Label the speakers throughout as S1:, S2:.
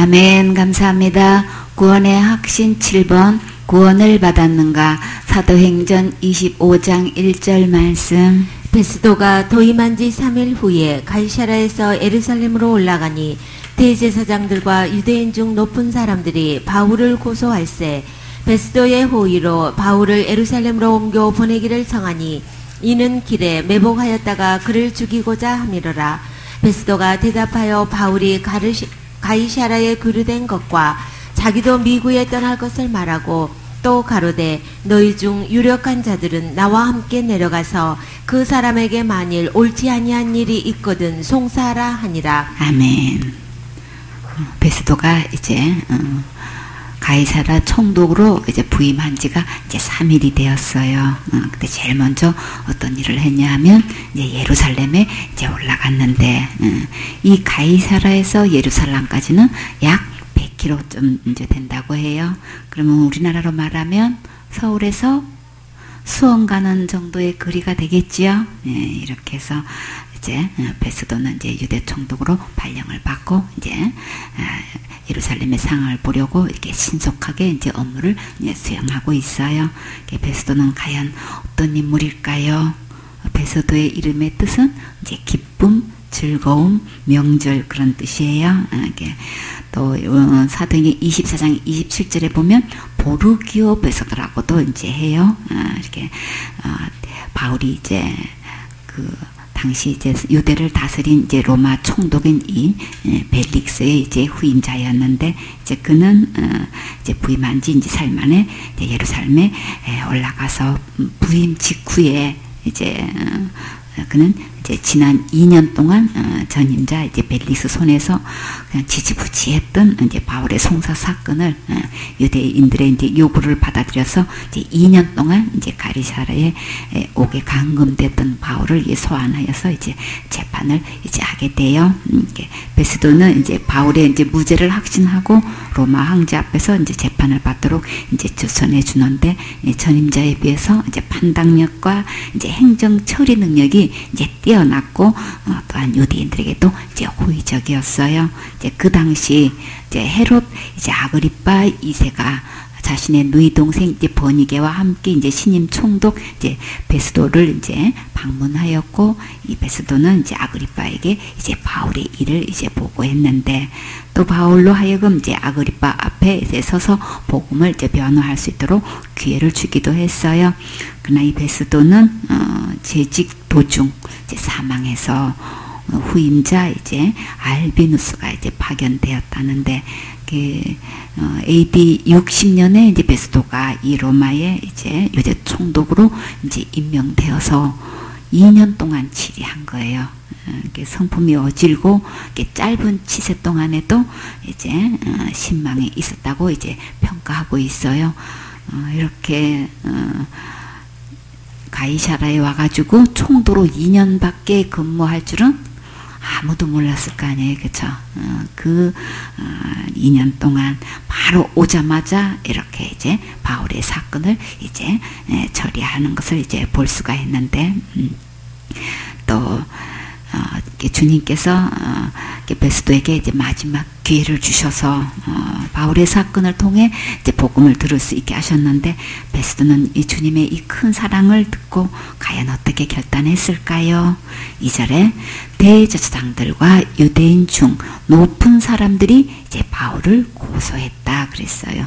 S1: 아멘. 감사합니다. 구원의 확신 7번 구원을 받았는가. 사도행전 25장 1절 말씀.
S2: 베스도가 도임한 지 3일 후에 가이사라에서 예루살렘으로 올라가니 대제사장들과 유대인 중 높은 사람들이 바울을 고소할세 베스도의 호의로 바울을 예루살렘으로 옮겨 보내기를 청하니 이는 길에 매복하였다가 그를 죽이고자 함이로라. 베스도가 대답하여 바울이 가이사라에 교류된 것과 자기도 미국에 떠날 것을 말하고 또 가로되 너희 중 유력한 자들은 나와 함께 내려가서 그 사람에게 만일 옳지 아니한 일이 있거든 송사하라 하니라.
S1: 아멘. 베스도가 이제 가이사라 총독으로 이제 부임한 지가 이제 3일이 되었어요. 근데 제일 먼저 어떤 일을 했냐 하면 이제 예루살렘에 이제 올라갔는데 이 가이사라에서 예루살렘까지는 약 100km 이제 된다고 해요. 그러면 우리나라로 말하면 서울에서 수원 가는 정도의 거리가 되겠지요. 예, 이렇게 해서 이제 베스도는 이제 유대 총독으로 발령을 받고 이제 예루살렘의 상황을 보려고 이렇게 신속하게 이제 업무를 이제 수행하고 있어요. 베스도는 과연 어떤 인물일까요? 베스도의 이름의 뜻은 이제 기쁨, 즐거움, 명절 그런 뜻이에요. 또 사도행전 24장 27절에 보면 보르기오 베스도라고도 이제 해요. 이렇게 바울이 이제 그 당시 이제 유대를 다스린 이제 로마 총독인 이 벨릭스의 이제 후임자였는데 이제 그는 이제 부임한 지 이제 4일 만에 이제 예루살렘에 올라가서 부임 직후에 이제 그는 이제 지난 2년 동안 전임자 이제 벨릭스 손에서 그냥 지지부지했던 이제 바울의 송사 사건을 유대인들의 이제 요구를 받아들여서 이제 2년 동안 이제 가이사라에 옥에 감금됐던 바울을 소환하여서 이제 재판을 이제 하게 돼요. 베스도는 이제 바울의 이제 무죄를 확신하고 로마 황제 앞에서 이제 재판을 받도록 이제 조선해 주는데 전임자에 비해서 이제 판단력과 이제 행정 처리 능력이 이제 뛰어났고 또한 유대인들에게도 이제 호의적이었어요. 이제 그 당시 이제 헤롯 이제 아그리파 2세가 자신의 누이 동생 이제 버니게와 함께 이제 신임 총독 이제 베스도를 이제 방문하였고 이 베스도는 이제 아그리파에게 이제 바울의 일을 이제 보고했는데 또 바울로 하여금 이제 아그리파 앞에 이제 서서 복음을 이제 변호할 수 있도록 기회를 주기도 했어요. 그러나 이 베스도는 재직 도중 이제 사망해서 후임자 이제 알비누스가 이제 파견되었다는데 AD 60년에 이제 베스도가 이 로마의 이제 유대 총독으로 이제 임명되어서 2년 동안 치리한 거예요. 성품이 어질고 짧은 치세 동안에도 이제 신망이 있었다고 이제 평가하고 있어요. 이렇게 가이사라에 와가지고 총독으로 2년밖에 근무할 줄은 아무도 몰랐을 거 아니에요. 그쵸? 2년 동안 바로 오자마자 이렇게 이제 바울의 사건을 이제 처리하는 것을 이제 볼 수가 있는데, 또, 주님께서 베스도에게 이제 마지막 기회를 주셔서 바울의 사건을 통해 이제 복음을 들을 수 있게 하셨는데 베스도는 이 주님의 이 큰 사랑을 듣고 과연 어떻게 결단했을까요? 2절에 대제사장들과 유대인 중 높은 사람들이 이제 바울을 고소했다 그랬어요.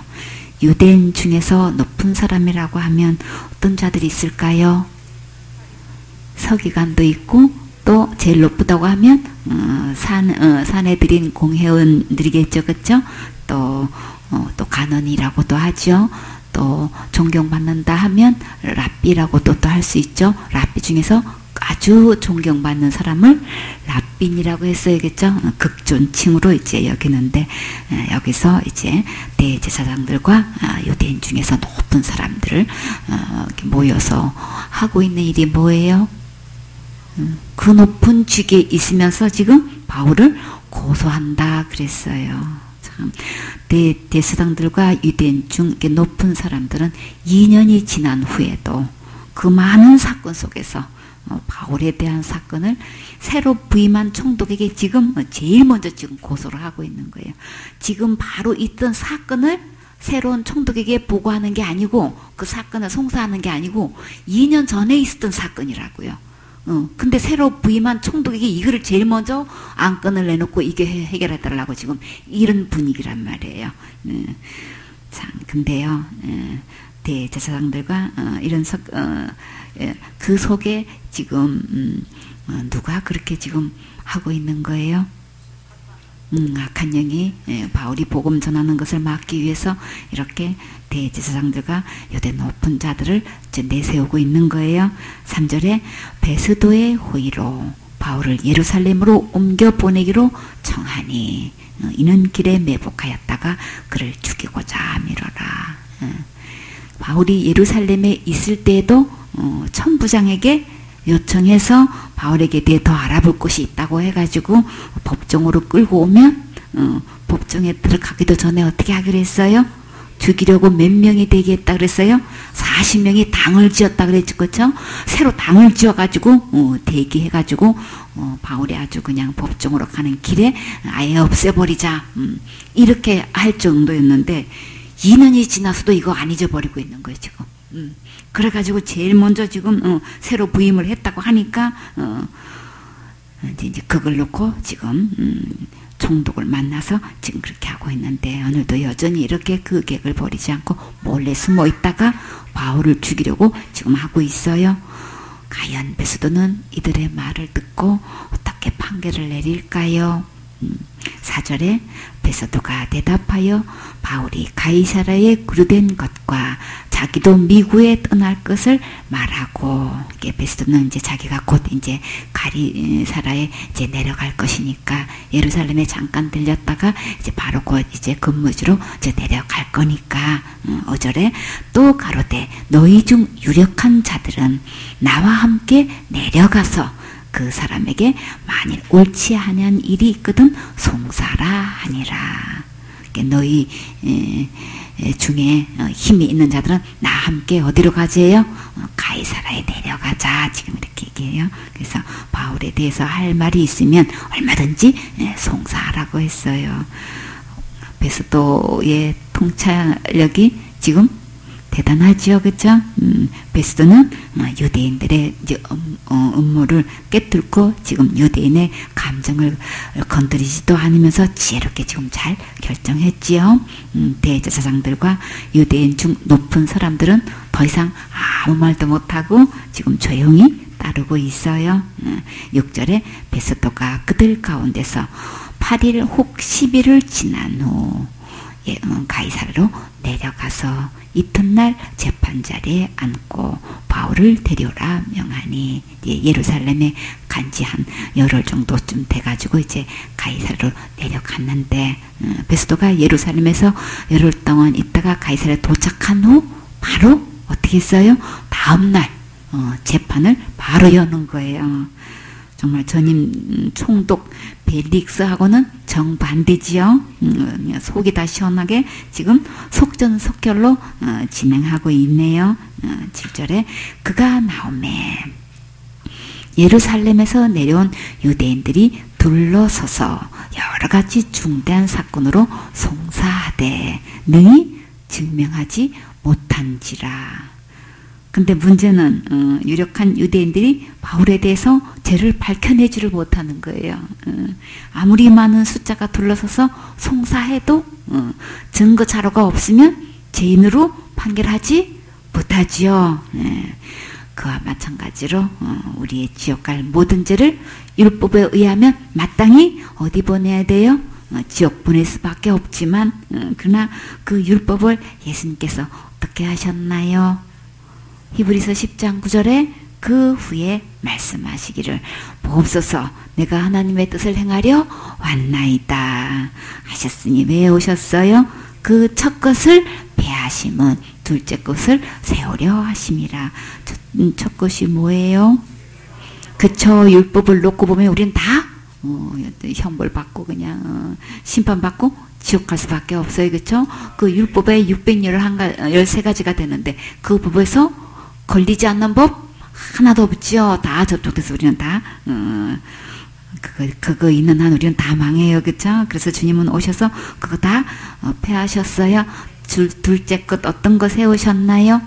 S1: 유대인 중에서 높은 사람이라고 하면 어떤 자들이 있을까요? 서기관도 있고 또 제일 높다고 하면 산에 들인 공회원들이겠죠, 그렇죠? 또 간원이라고도 하죠. 또 존경받는다 하면 랍비라고도 또 할 수 있죠. 랍비 중에서 아주 존경받는 사람을 랍빈이라고 했어야겠죠. 극존칭으로 이제 여기는데 여기서 이제 대제사장들과 유대인 중에서 높은 사람들을 모여서 하고 있는 일이 뭐예요? 그 높은 직에 있으면서 지금 바울을 고소한다 그랬어요. 참 대제사장들과 유대인 중 높은 사람들은 2년이 지난 후에도 그 많은 사건 속에서 바울에 대한 사건을 새로 부임한 총독에게 지금 제일 먼저 지금 고소를 하고 있는 거예요. 지금 바로 있던 사건을 새로운 총독에게 보고하는 게 아니고 그 사건을 송사하는 게 아니고 2년 전에 있었던 사건이라고요. 근데 새로 부임한 총독에게 이거를 제일 먼저 안건을 내놓고 이게 해결해달라고 지금 이런 분위기란 말이에요. 참, 근데요, 대제사장들과 그 속에 지금 누가 그렇게 지금 하고 있는 거예요? 악한 영이 바울이 복음 전하는 것을 막기 위해서 이렇게 대제사장들과 유대 높은 자들을 내세우고 있는 거예요. 3절에 베스도의 호의로 바울을 예루살렘으로 옮겨 보내기로 청하니 이는 길에 매복하였다가 그를 죽이고자 미뤄라. 바울이 예루살렘에 있을 때에도 천부장에게 요청해서 바울에게 대해 더 알아볼 것이 있다고 해가지고 법정으로 끌고 오면 법정에 들어가기도 전에 어떻게 하기로 했어요? 죽이려고 몇 명이 대기했다 그랬어요? 40명이 당을 지었다 그랬죠. 그렇죠? 새로 당을 지어가지고 대기해가지고 바울이 아주 그냥 법정으로 가는 길에 아예 없애버리자 이렇게 할 정도였는데 2년이 지나서도 이거 안 잊어버리고 있는 거예요 지금. 그래가지고 제일 먼저 지금 새로 부임을 했다고 하니까 이제 그걸 놓고 지금 총독을 만나서 지금 그렇게 하고 있는데 오늘도 여전히 이렇게 그 계획을 버리지 않고 몰래 숨어 있다가 바울을 죽이려고 지금 하고 있어요. 과연 베스도는 이들의 말을 듣고 어떻게 판결을 내릴까요? 4절에 베스도가 대답하여 바울이 가이사라에 구류된 것과 자기도 미국에 떠날 것을 말하고, 이게 베스도는 이제 자기가 곧 이제 가이사라에 이제 내려갈 것이니까 예루살렘에 잠깐 들렸다가 이제 바로 곧 이제 근무지로 이제 내려갈 거니까 5절에 또 가로되 너희 중 유력한 자들은 나와 함께 내려가서 그 사람에게 만일 옳지 아니한 일이 있거든 송사라 하니라. 너희 중에 힘이 있는 자들은 나와 함께 어디로 가지요? 가이사라에 내려가자. 지금 이렇게 얘기해요. 그래서 바울에 대해서 할 말이 있으면 얼마든지 송사하라고 했어요. 베스도의 통찰력이 지금 대단하지요, 그렇죠? 베스도는 유대인들의 이제 음모를 깨뚫고 지금 유대인의 감정을 건드리지도 않으면서 지혜롭게 지금 잘 결정했지요. 대제사장들과 유대인 중 높은 사람들은 더 이상 아무 말도 못하고 지금 조용히 따르고 있어요. 6절에 베스도가 그들 가운데서 8일 혹 10일을 지난 후 가이사라로 내려가서 이튿날 재판자리에 앉고 바울을 데려오라 명하니, 예루살렘에 간지 한 열흘 정도쯤 돼가지고 이제 가이사라로 내려갔는데 베스도가 예루살렘에서 열흘 동안 있다가 가이사라에 도착한 후 바로 어떻게 했어요? 다음날 재판을 바로 여는 거예요. 정말 전임 총독 벨릭스하고는 정반대지요. 속이 다 시원하게 지금 속전속결로 진행하고 있네요. 7절에 그가 나오매 예루살렘에서 내려온 유대인들이 둘러서서 여러가지 중대한 사건으로 송사하되 능히 증명하지 못한지라. 근데 문제는 유력한 유대인들이 바울에 대해서 죄를 밝혀내지를 못하는 거예요. 아무리 많은 숫자가 둘러서서 송사해도 증거 자료가 없으면 죄인으로 판결하지 못하지요. 그와 마찬가지로 우리의 지옥 갈 모든 죄를 율법에 의하면 마땅히 어디 보내야 돼요? 지옥 보낼 수밖에 없지만 그러나 그 율법을 예수님께서 어떻게 하셨나요? 히브리서 10장 9절에 그 후에 말씀하시기를 보옵소서 내가 하나님의 뜻을 행하려 왔나이다 하셨으니 왜 오셨어요? 그 첫 것을 폐하심은 둘째 것을 세우려 하심이라. 첫 것이 뭐예요? 그쵸. 율법을 놓고 보면 우리는 다 형벌 받고 그냥 심판 받고 지옥 갈 수밖에 없어요. 그쵸? 그 율법에 613가지가 되는데 그 법에서 걸리지 않는 법 하나도 없지요. 다 접촉돼서 우리는 다 그거 있는 한 우리는 다 망해요. 그쵸? 그래서 주님은 오셔서 그거 다 폐하셨어요. 둘째 것 어떤 거 세우셨나요?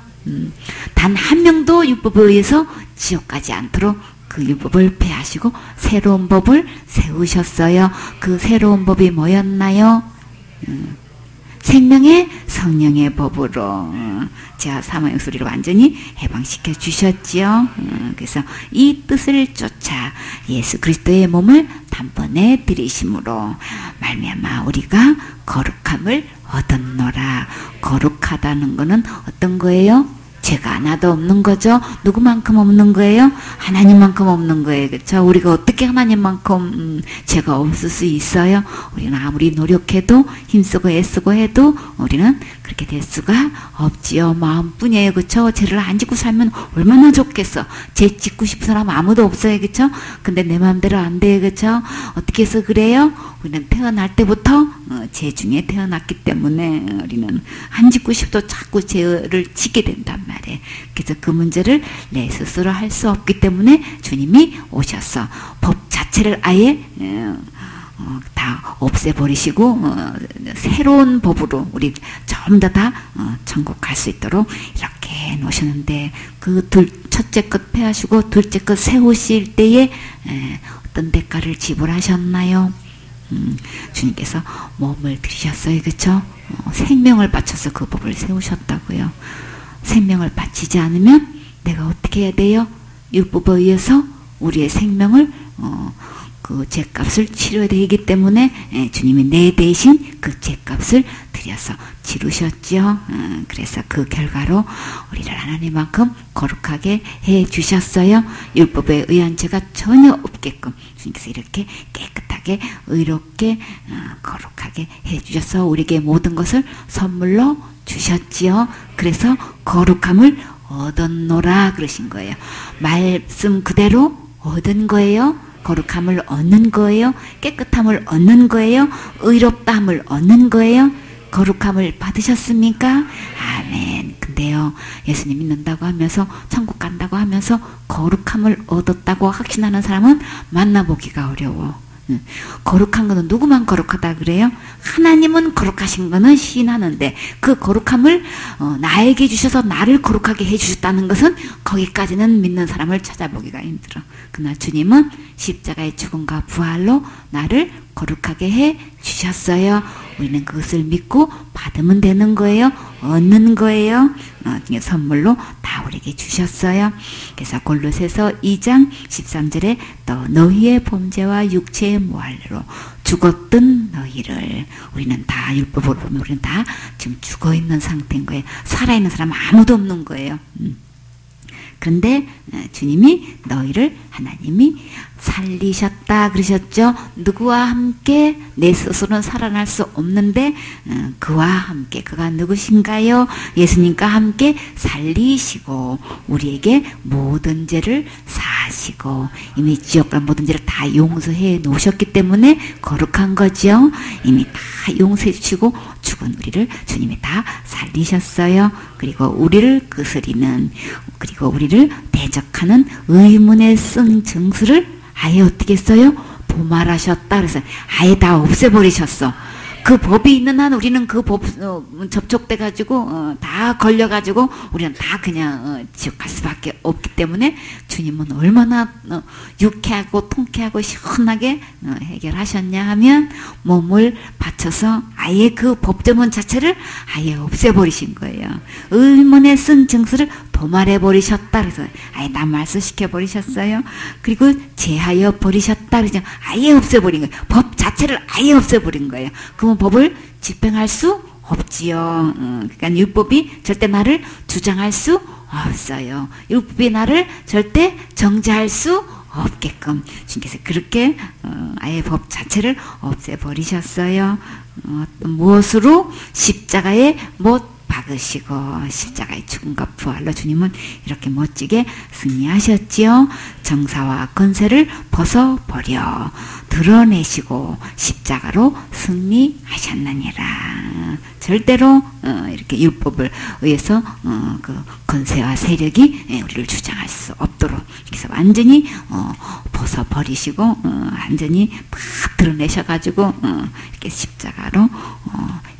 S1: 단 한 명도 율법에 의해서 지옥 가지 않도록 그 율법을 폐하시고 새로운 법을 세우셨어요. 그 새로운 법이 뭐였나요? 생명의 성령의 법으로 제가 사망의 소리를 완전히 해방시켜 주셨지요. 그래서 이 뜻을 쫓아 예수 그리스도의 몸을 단번에 들이심으로 말미암아 우리가 거룩함을 얻었노라. 거룩하다는 것은 어떤 거예요? 죄가 하나도 없는 거죠. 누구만큼 없는 거예요? 하나님만큼 없는 거예요. 그렇죠? 우리가 어떻게 하나님만큼 죄가 없을 수 있어요? 우리는 아무리 노력해도 힘쓰고 애쓰고 해도 우리는 그렇게 될 수가 없지요. 마음뿐이에요. 그렇죠? 죄를 안 짓고 살면 얼마나 좋겠어. 죄 짓고 싶은 사람 아무도 없어요. 그렇죠? 근데 내 마음대로 안 돼요. 그렇죠? 어떻게 해서 그래요? 우리는 태어날 때부터 죄 중에 태어났기 때문에 우리는 안 짓고 싶어도 자꾸 죄를 짓게 된단 말이에요. 그래서 그 문제를 내 스스로 할 수 없기 때문에 주님이 오셔서 법 자체를 아예 다 없애버리시고 새로운 법으로 우리 전부 다 천국 갈 수 있도록 이렇게 놓으셨는데 그 첫째 것 폐하시고 둘째 것 세우실 때에 어떤 대가를 지불하셨나요? 주님께서 몸을 들이셨어요. 그렇죠? 생명을 바쳐서 그 법을 세우셨다고요. 생명을 바치지 않으면 내가 어떻게 해야 돼요? 율법에 의해서 우리의 생명을 그 죄값을 치러야 되기 때문에 주님이 내 대신 그 죄값을 들여서 치르셨죠. 그래서 그 결과로 우리를 하나님만큼 거룩하게 해 주셨어요. 율법에 의한 죄가 전혀 없게끔 주님께서 이렇게 깨끗하게 의롭게 거룩하게 해 주셔서 우리에게 모든 것을 선물로 주셨지요. 그래서 거룩함을 얻었노라 그러신 거예요. 말씀 그대로 얻은 거예요. 거룩함을 얻는 거예요. 깨끗함을 얻는 거예요. 의롭다함을 얻는 거예요. 거룩함을 받으셨습니까? 아멘. 근데요, 예수님 믿는다고 하면서 천국 간다고 하면서 거룩함을 얻었다고 확신하는 사람은 만나보기가 어려워. 거룩한 거는 누구만 거룩하다 그래요? 하나님은 거룩하신 거는 시인하는데 그 거룩함을 나에게 주셔서 나를 거룩하게 해주셨다는 것은 거기까지는 믿는 사람을 찾아보기가 힘들어. 그러나 주님은 십자가의 죽음과 부활로 나를 거룩하게 해 주셨어요. 우리는 그것을 믿고 받으면 되는 거예요. 얻는 거예요. 선물로 다 우리에게 주셨어요. 그래서 골로새서 2장 13절에 또 너희의 범죄와 육체의 모할로 죽었던 너희를 우리는 다 율법으로 보면 우리는 다 지금 죽어있는 상태인 거예요. 살아있는 사람 아무도 없는 거예요. 그런데 주님이 너희를 하나님이 살리셨다 그러셨죠. 누구와 함께? 내 스스로는 살아날 수 없는데 그와 함께. 그가 누구신가요? 예수님과 함께 살리시고 우리에게 모든 죄를 사하시고 이미 지옥 갈 모든 죄를 다 용서해 놓으셨기 때문에 거룩한 거죠. 이미 다 용서해 주시고 죽은 우리를 주님이 다 살리셨어요. 그리고 우리를 거스리는 그리고 우리를 대적하는 의문에 쓴 증수를 아예 어떻게 했어요? 도말하셨다. 그래서 아예 다 없애버리셨어. 그 법이 있는 한 우리는 그 법 접촉돼가지고 다 걸려가지고 우리는 다 그냥 지옥 갈 수밖에 없기 때문에 주님은 얼마나 유쾌하고 통쾌하고 시원하게 해결하셨냐 하면 몸을 바쳐서 아예 그 법조문 자체를 아예 없애버리신 거예요. 의문에 쓴 증서를 도말해버리셨다. 그래서 아예 남말소시켜버리셨어요. 그리고 제하여 버리셨다. 그래서 아예 없애버린 거예요. 법 자체를 아예 없애버린 거예요. 그러면 법을 집행할 수 없지요. 그러니까 율법이 절대 나를 주장할 수 없어요. 율법이 나를 절대 정죄할 수 없게끔 주님께서 그렇게 아예 법 자체를 없애버리셨어요. 무엇으로? 십자가에 못 박으시고 십자가의 죽음과 부활로 주님은 이렇게 멋지게 승리하셨지요. 정사와 권세를 벗어버려 드러내시고 십자가로 승리하셨느니라. 절대로 이렇게 율법을 의해서 그 권세와 세력이 우리를 주장할 수 없도록 그래서 완전히 벗어버리시고 완전히 막 드러내셔가지고 이렇게 십자가로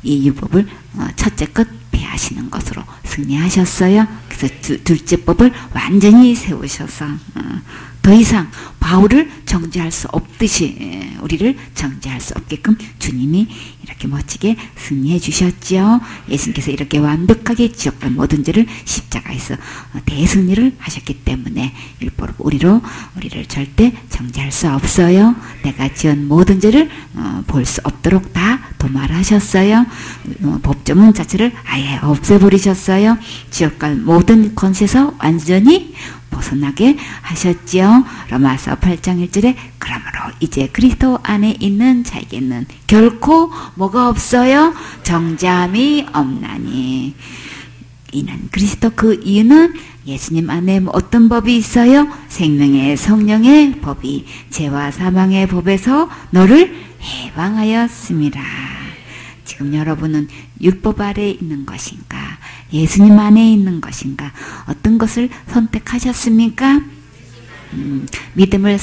S1: 이 율법을 첫째 것 폐하시는 것으로 승리하셨어요. 그래서 둘째 법을 완전히 세우셔서 더 이상 바울을 정죄할 수 없듯이 우리를 정죄할 수 없게끔 주님이 이렇게 멋지게 승리해 주셨지요. 예수님께서 이렇게 완벽하게 지옥과 모든 죄를 십자가에서 대승리를 하셨기 때문에 율법 우리를 절대 정죄할 수 없어요. 내가 지은 모든 죄를 볼 수 없도록 다 도말하셨어요. 법조문 자체를 아예 없애버리셨어요. 지옥과 모든 권세에서 완전히 벗어나게 하셨지요. 로마서 8장 1절에 그러므로 이제 그리스도 안에 있는 자에게는 결코 뭐가 없어요? 정죄함이 없나니. 이는 그리스도 그 이유는 예수님 안에 어떤 법이 있어요? 생명의 성령의 법이 죄와 사망의 법에서 너를 해방하였습니다. 지금 여러분은 율법 아래에 있는 것인가? 예수님 안에 있는 것인가? 어떤 것을 선택하셨습니까? 믿음은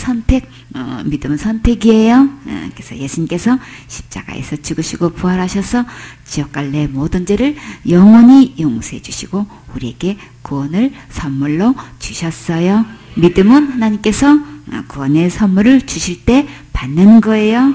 S1: 선택이에요. 그래서 예수님께서 십자가에서 죽으시고 부활하셔서 지옥 갈 내 모든 죄를 영원히 용서해 주시고 우리에게 구원을 선물로 주셨어요. 믿음은 하나님께서 구원의 선물을 주실 때 받는 거예요.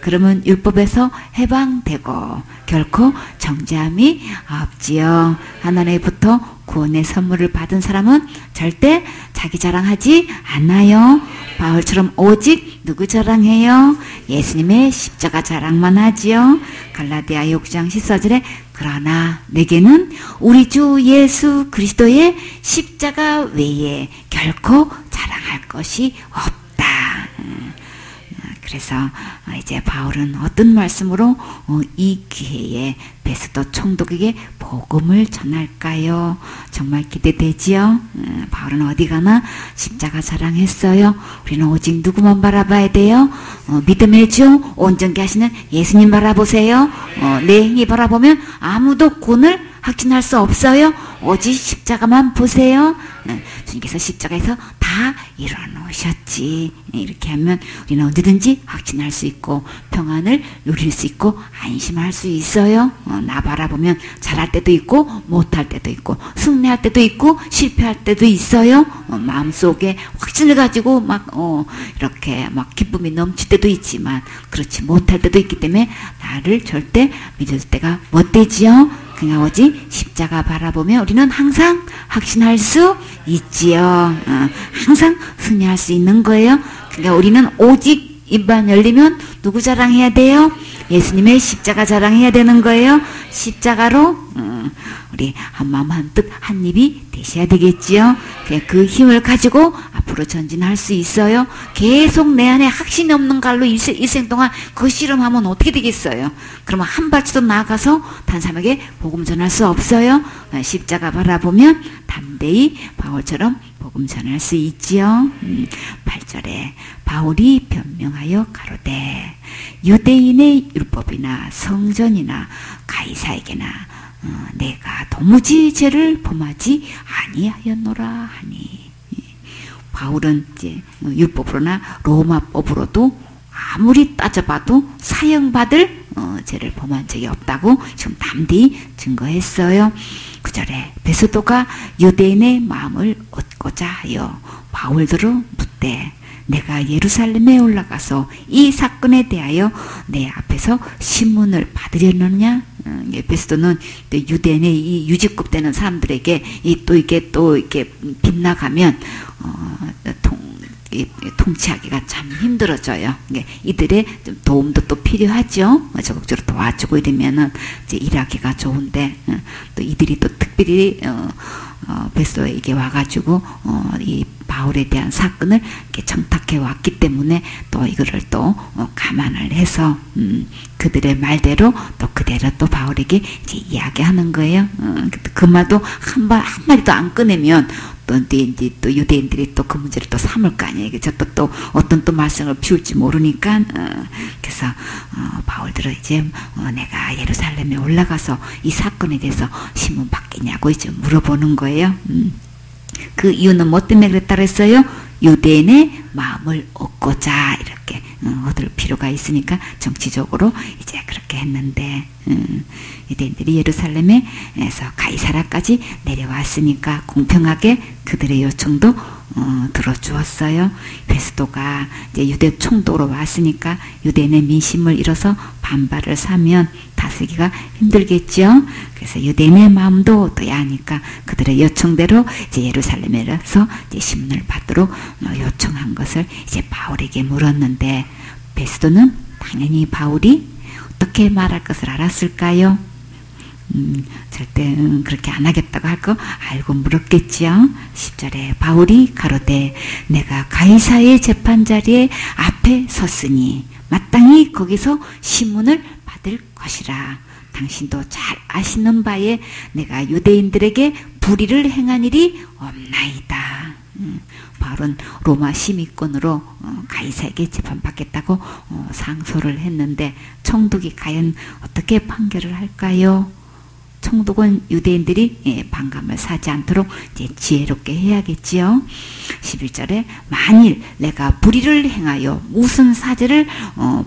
S1: 그러면 율법에서 해방되고 결코 정죄함이 없지요. 하나님부터 구원의 선물을 받은 사람은 절대 자기 자랑하지 않아요. 바울처럼 오직 누구 자랑해요? 예수님의 십자가 자랑만 하지요. 갈라디아 6장 14절에 그러나 내게는 우리 주 예수 그리스도의 십자가 외에 결코 자랑할 것이 없다. 그래서 이제 바울은 어떤 말씀으로 이 기회에 베스도 총독에게 복음을 전할까요? 정말 기대되지요? 바울은 어디 가나 십자가 자랑했어요. 우리는 오직 누구만 바라봐야 돼요? 믿음의 주 온전케 하시는 예수님 바라보세요. 내 행위 바라보면 아무도 구원을 확신할 수 없어요. 오직 십자가만 보세요. 주님께서 십자가에서 다 이뤄놓으셨지. 이렇게 하면 우리는 언제든지 확신할 수 있고 평안을 누릴 수 있고 안심할 수 있어요. 나 바라보면 잘할 때도 있고 못할 때도 있고 승리할 때도 있고 실패할 때도 있어요. 마음속에 확신을 가지고 막 이렇게 막 기쁨이 넘칠 때도 있지만 그렇지 못할 때도 있기 때문에 나를 절대 믿을 때가 못 되지요. 그냥 오직 십자가 바라보면 우리는 항상 확신할 수 있지요. 항상 승리할 수 있는 거예요. 그러니까 우리는 오직 입만 열리면 누구 자랑해야 돼요? 예수님의 십자가 자랑해야 되는 거예요. 십자가로 우리 한마음 한뜻 한입이 되셔야 되겠지요. 그 힘을 가지고 앞으로 전진할 수 있어요. 계속 내 안에 확신이 없는 갈로 일생 동안 그 실험하면 어떻게 되겠어요? 그러면 한 발치도 나아가서 단사람에게 복음 전할 수 없어요. 십자가 바라보면 담대히 바울처럼 복음 전할 수 있지요. 8절에 바울이 변명하여 가로되 유대인의 율법이나 성전이나 가이사에게나 내가 도무지 죄를 범하지 아니하였노라 하니. 바울은 이제 율법으로나 로마법으로도 아무리 따져봐도 사형받을 죄를 범한 적이 없다고 지금 담대히 증거했어요. 9절에 베스도가 유대인의 마음을 얻고자 하여 바울들을 묻되 내가 예루살렘에 올라가서 이 사건에 대하여 내 앞에서 신문을 받으려느냐? 베스도는 유대인의 이 유지급 되는 사람들에게 또 이렇게 빗나가면 통치하기가 참 힘들어져요. 이들의 좀 도움도 또 필요하죠. 적극적으로 도와주고 이러면은 이제 일하기가 좋은데 또 이들이 또 특별히 베스도에게 와가지고 이 바울에 대한 사건을 이렇게 청탁해 왔기 때문에 또 이거를 또 감안을 해서 그들의 말대로 또 그대로 또 바울에게 이제 이야기하는 거예요. 그 말도 한마디도 안 꺼내면 또 이제 또 유대인들이 또 그 문제를 또 삼을 거 아니에요. 그죠? 또 어떤 또 말썽을 피울지 모르니까 그래서 바울들은 이제 내가 예루살렘에 올라가서 이 사건에 대해서 신문 받겠냐고 이제 물어보는 거예요. 그 이유는 뭐 때문에 그랬다 그랬어요? 유대인의 마음을 얻고자 이렇게 얻을 필요가 있으니까 정치적으로 이제 그렇게 했는데 유대인들이 예루살렘에서 가이사라까지 내려왔으니까 공평하게 그들의 요청도 들어주었어요. 베스도가 이제 유대 총독으로 왔으니까 유대인의 민심을 잃어서 반발을 사면 다스리기가 힘들겠죠. 그래서 유대인의 마음도 얻어야 하니까 그들의 요청대로 이제 예루살렘에서 이제 신문을 받도록 요청한 것을 이제 바울에게 물었는데 베스도는 당연히 바울이 어떻게 말할 것을 알았을까요? 절대 그렇게 안 하겠다고 할 거 알고 물었겠지요. 10절에 바울이 가로되 내가 가이사의 재판자리에 앞에 섰으니 마땅히 거기서 신문을 받을 것이라. 당신도 잘 아시는 바에 내가 유대인들에게 불의를 행한 일이 없나이다. 바울은 로마 시민권으로 가이사에게 재판받겠다고 상소를 했는데 총독이 과연 어떻게 판결을 할까요? 총독은 유대인들이 반감을 사지 않도록 이제 지혜롭게 해야겠지요. 11절에 만일 내가 불의를 행하여 무슨 사죄를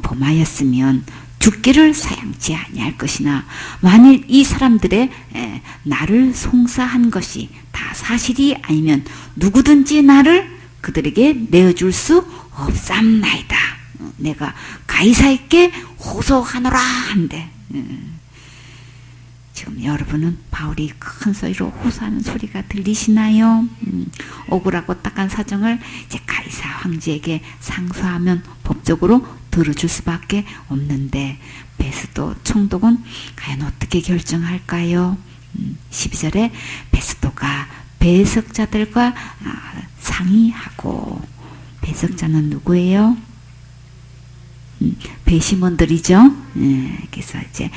S1: 범하였으면 죽기를 사양치 아니할 것이나 만일 이 사람들의 나를 송사한 것이 다 사실이 아니면 누구든지 나를 그들에게 내어줄 수 없삼나이다. 내가 가이사에게 호소하노라 한대. 지금 여러분은 바울이 큰 소리로 호소하는 소리가 들리시나요? 억울하고 딱한 사정을 이제 가이사 황제에게 상소하면 법적으로 들어줄 수밖에 없는데 베스도 총독은 과연 어떻게 결정할까요? 12절에 베스도가 배석자들과 상의하고, 배석자는 누구예요? 배심원들이죠. 그래서 이제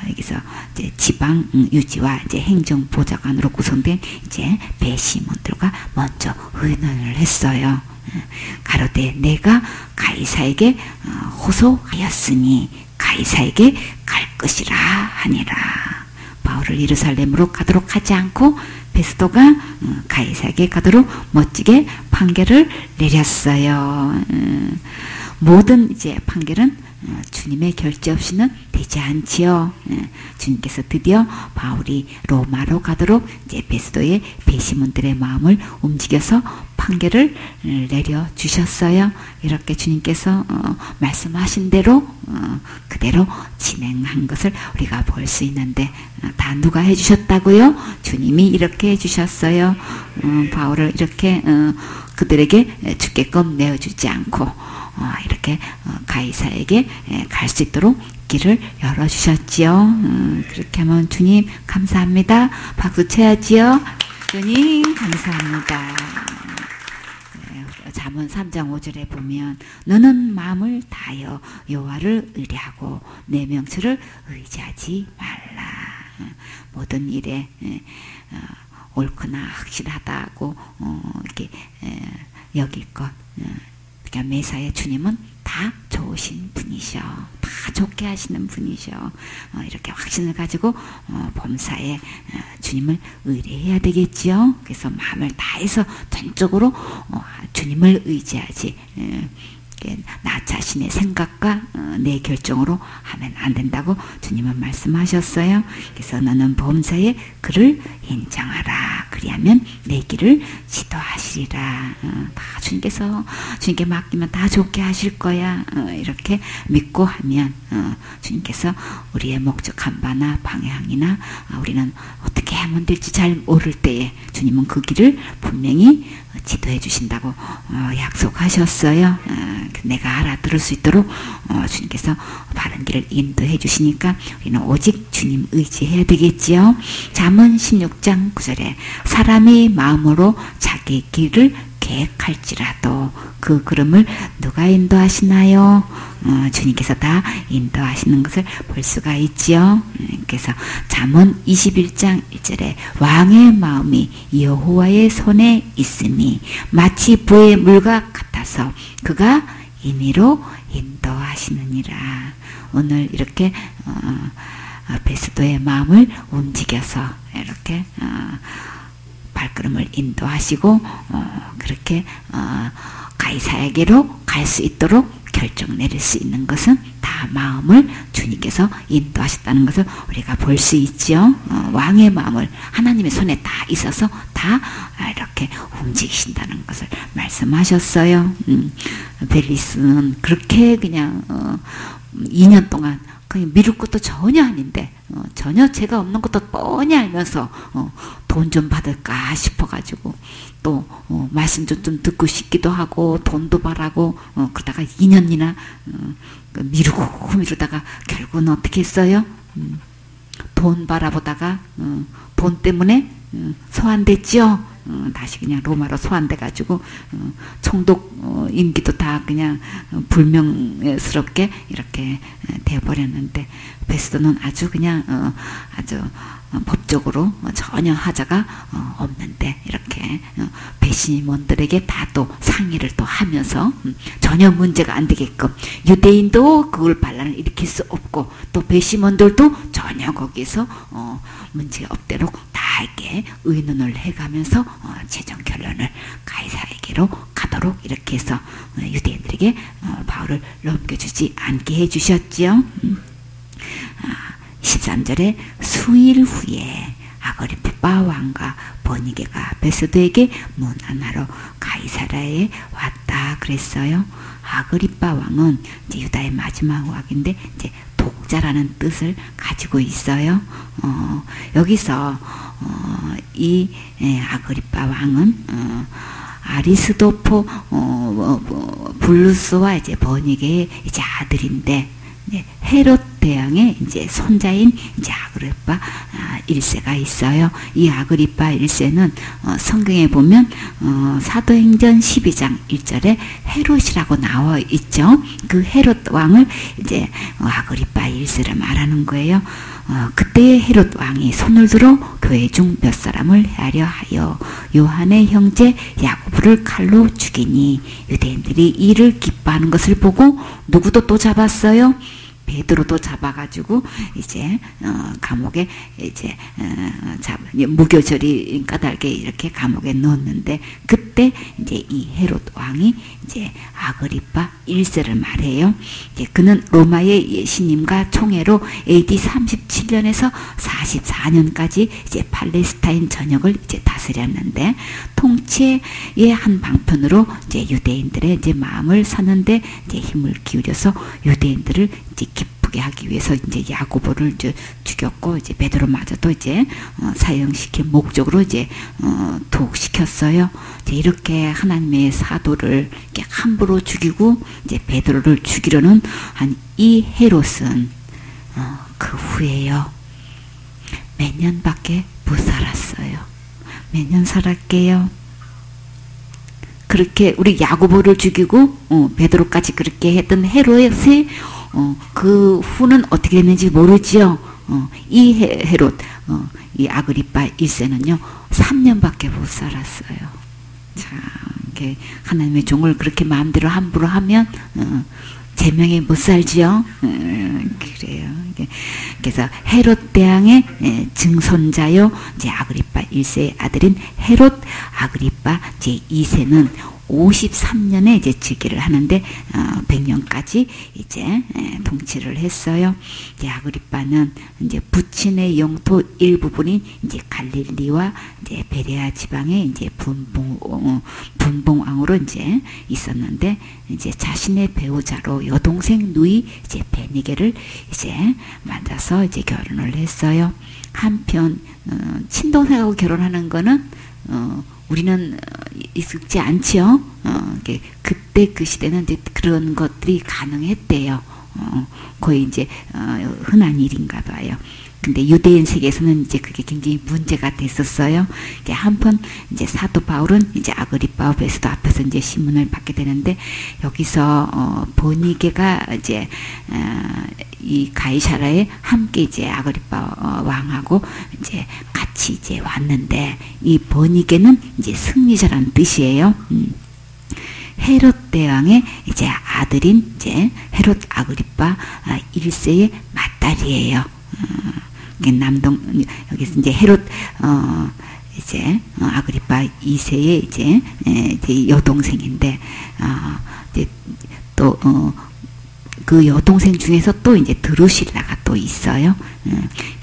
S1: 여기서 이제 지방 유지와 이제 행정 보좌관으로 구성된 이제 배심원들과 먼저 의논을 했어요. 가로되 내가 가이사에게 호소하였으니 가이사에게 갈 것이라 하니라. 바울을 예루살렘으로 가도록 하지 않고 베스도가 가이사에게 가도록 멋지게 판결을 내렸어요. 모든 이제 판결은 주님의 결재 없이는 되지 않지요. 주님께서 드디어 바울이 로마로 가도록 이제 베스도의 배심원들의 마음을 움직여서 판결을 내려 주셨어요. 이렇게 주님께서 말씀하신 대로 그대로 진행한 것을 우리가 볼 수 있는데 다 누가 해주셨다고요? 주님이 이렇게 해주셨어요. 바울을 이렇게 그들에게 죽게끔 내어주지 않고 이렇게 가이사에게 갈 수 있도록 길을 열어주셨지요. 그렇게 하면 주님 감사합니다. 박수 쳐야지요. 주님 감사합니다. 잠언 3장 5절에 보면 너는 마음을 다하여 여호와를 의뢰하고 내 명철을 의지하지 말라. 모든 일에 옳거나 확실하다고 이렇게 여길 것. 그러니까 매사에 주님은 다 좋으신 분이셔. 다 좋게 하시는 분이셔. 이렇게 확신을 가지고 범사에 주님을 의뢰해야 되겠지요. 그래서 마음을 다해서 전적으로 주님을 의지하지 나 자신의 생각과 내 결정으로 하면 안 된다고 주님은 말씀하셨어요. 그래서 너는 범사에 그를 인정하라. 그리하면 내 길을 지도하시리라. 다 주님께 맡기면 다 좋게 하실 거야. 이렇게 믿고 하면 주님께서 우리의 목적한 바나 방향이나 우리는 어떻게 하면 될지 잘 모를 때에 주님은 그 길을 분명히 지도해 주신다고 약속하셨어요. 내가 알아들을 수 있도록 주님께서 바른 길을 인도해 주시니까 우리는 오직 주님 의지해야 되겠지요. 잠언 16장 9절에 사람이 마음으로 자기 길을 계획할지라도 그 걸음을 누가 인도하시나요? 주님께서 다 인도하시는 것을 볼 수가 있지요. 그래서 잠언 21장 1절에 왕의 마음이 여호와의 손에 있으니 마치 부의 물과 같아서 그가 임의로 인도하시느니라. 오늘 이렇게 베스도의 마음을 움직여서 이렇게 발걸음을 인도하시고 그렇게 가이사에게로 갈 수 있도록 결정 내릴 수 있는 것은 다 마음을 주님께서 인도하셨다는 것을 우리가 볼 수 있죠. 왕의 마음을 하나님의 손에 다 있어서 다 이렇게 움직이신다는 것을 말씀하셨어요. 벨리스는 그렇게 그냥 2년 동안 그냥 미룰 것도 전혀 아닌데 전혀 죄가 없는 것도 뻔히 알면서 돈 좀 받을까 싶어가지고 또 말씀도 좀 듣고 싶기도 하고 돈도 바라고 그러다가 2년이나 미루다가 결국은 어떻게 했어요? 돈 바라보다가 돈 때문에 소환됐죠. 다시 그냥 로마로 소환돼가지고 총독 임기도 다 그냥 불명스럽게 이렇게 되어버렸는데 베스도는 아주 그냥 아주 법적으로 전혀 하자가 없는데 이렇게 배심원들에게 다 또 상의를 또 하면서 전혀 문제가 안 되게끔 유대인도 그걸 반란을 일으킬 수 없고 또 배심원들도 전혀 거기서 문제 없도록 다 이렇게 의논을 해가면서 최종 결론을 가이사에게로 가도록 이렇게 해서 유대인들에게 바울을 넘겨주지 않게 해주셨지요. 13절에 수일 후에 아그리파 왕과 버니게가 베스도에게 문안하러 가이사라에 왔다 그랬어요. 아그리파 왕은 이제 유다의 마지막 왕인데 이제 독자라는 뜻을 가지고 있어요. 여기서 이 아그리파 왕은 아리스도포 블루스와 이제 버니게의 이제 아들인데 헤롯 대왕의 이제 손자인 이제 아그리파 1세가 있어요. 이 아그리파 1세는 성경에 보면 사도행전 12장 1절에 헤롯이라고 나와 있죠. 그 헤롯 왕을 이제 아그리파 1세를 말하는 거예요. 그때 헤롯 왕이 손을 들어 교회 중 몇 사람을 해하려 하여 요한의 형제 야고보를 칼로 죽이니 유대인들이 이를 기뻐하는 것을 보고 누구도 또 잡았어요. 베드로도 잡아가지고 이제 감옥에 이제 무교절이 까닭에 이렇게 감옥에 넣었는데 그때 이제 이 헤롯 왕이 이제 아그리파 1세를 말해요. 이제 그는 로마의 신임과 총애로 AD 37년에서 44년까지 이제 팔레스타인 전역을 이제 다스렸는데 통치의 한 방편으로 이제 유대인들의 이제 마음을 사는데 이제 힘을 기울여서 유대인들을 이제 기쁘게 하기 위해서 이제 야고보를 이제 죽였고 이제 베드로마저도 이제 사형시킬 목적으로 이제 투옥시켰어요. 이제 이렇게 하나님의 사도를 이렇게 함부로 죽이고 이제 베드로를 죽이려는 한 이 헤롯은 그 후에요 몇 년밖에 못 살았어요. 몇 년 살았게요. 그렇게 우리 야고보를 죽이고 베드로까지 그렇게 했던 헤롯의 그 후는 어떻게 됐는지 모르지요. 이 헤롯 이 아그리파 1세는요 3년밖에 못 살았어요. 참 하나님의 종을 그렇게 마음대로 함부로 하면 제명에 못 살지요. 그래요. 그래서 헤롯 대왕의 증손자요 이제 아그리파 1세의 아들인 헤롯 아그리파 제 2세는 53년에 이제 즉위를 하는데 100년까지 이제 통치를 했어요. 이제 아그리파는 이제 부친의 영토 일부분인 이제 갈릴리와 이제 베레아 지방에 이제 분봉왕으로 이제 있었는데 이제 자신의 배우자로 여동생 누이 이제 베니게를 이제 만나서 이제 결혼을 했어요. 한편 친동생하고 결혼하는 거는 우리는 익숙지 않지요. 그때 그 시대는 이제 그런 것들이 가능했대요. 거의 이제 흔한 일인가 봐요. 근데 유대인 세계에서는 이제 그게 굉장히 문제가 됐었어요. 이제 한편 이제 사도 바울은 이제 아그리빠와 베스도 앞에서 이제 신문을 받게 되는데, 여기서 보니게가 이제 이 가이사라에 함께 이제 아그리빠 왕하고 이제 같이 이제 왔는데, 이 보니게는 이제 승리자라는 뜻이에요. 헤롯 대왕의 이제 아들인 이제 헤롯 아그리빠 1세의 맏딸이에요. 남동 여기서 이제 헤롯 이제 아그리빠 2세의 이제 여동생인데, 이제 또 그 여동생 중에서 또 이제 드루실라가 또 있어요.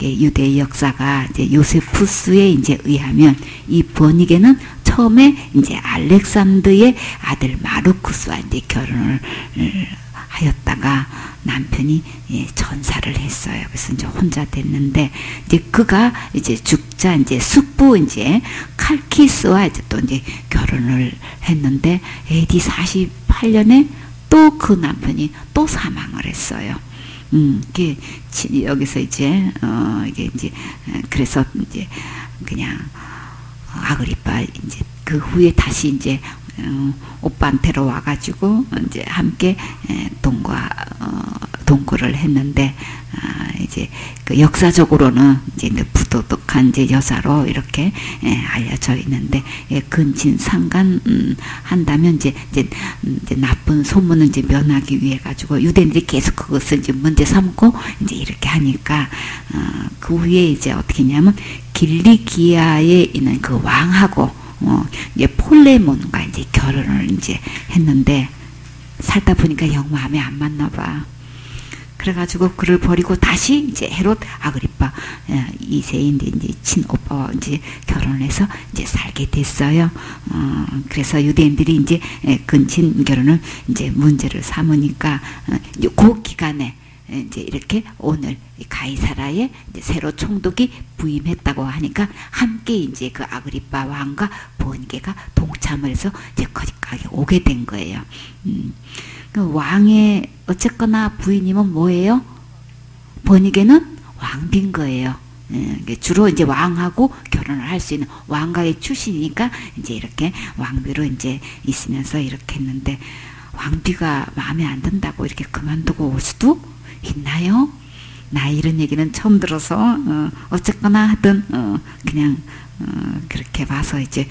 S1: 유대 역사가 이제 요세푸스에 이제 의하면 이 버니게는 처음에 이제 알렉산더의 아들 마르쿠스와 이제 결혼을 하였다가 남편이 전사를 했어요. 그래서 이제 혼자 됐는데, 이제 그가 이제 죽자 이제 숙부 이제 칼키스와 이제 또 이제 결혼을 했는데, AD 48년에 또 그 남편이 또 사망을 했어요. 이게 여기서 이제 이게 이제 그래서 이제 그냥 아그리빠 이제 그 후에 다시 이제 오빠한테로 와가지고 이제 함께 동거를 했는데, 이제 그 역사적으로는 이제 부도덕한 이제 여자로 이렇게 알려져 있는데, 근친상간 한다면 이제 나쁜 소문을 이제 면하기 위해 가지고 유대인들이 계속 그것을 이제 문제 삼고 이제 이렇게 하니까, 그 후에 이제 어떻게 했냐면 길리기아에 있는 그 왕하고 이제 폴레몬과 이제 결혼을 이제 했는데, 살다 보니까 영 마음에 안 맞나 봐. 그래가지고 그를 버리고 다시 이제 헤롯 아그리빠 2세인데 이제 친오빠와 이제 결혼해서 이제 살게 됐어요. 그래서 유대인들이 이제 근친 결혼을 이제 문제를 삼으니까, 이제 그 기간에 이제 이렇게 오늘 가이사라에 이제 새로 총독이 부임했다고 하니까 함께 이제 그 아그리빠 왕과 보니게가 동참을 해서 이제 거기까지 오게 된 거예요. 그 왕의 어쨌거나 부인이면 뭐예요? 보니게는 왕비인 거예요. 주로 이제 왕하고 결혼을 할 수 있는 왕가의 출신이니까 이제 이렇게 왕비로 이제 있으면서 이렇게 했는데, 왕비가 마음에 안 든다고 이렇게 그만두고 올 수도 있나요? 나 이런 얘기는 처음 들어서 어쨌거나 하든 그냥 그렇게 봐서 이제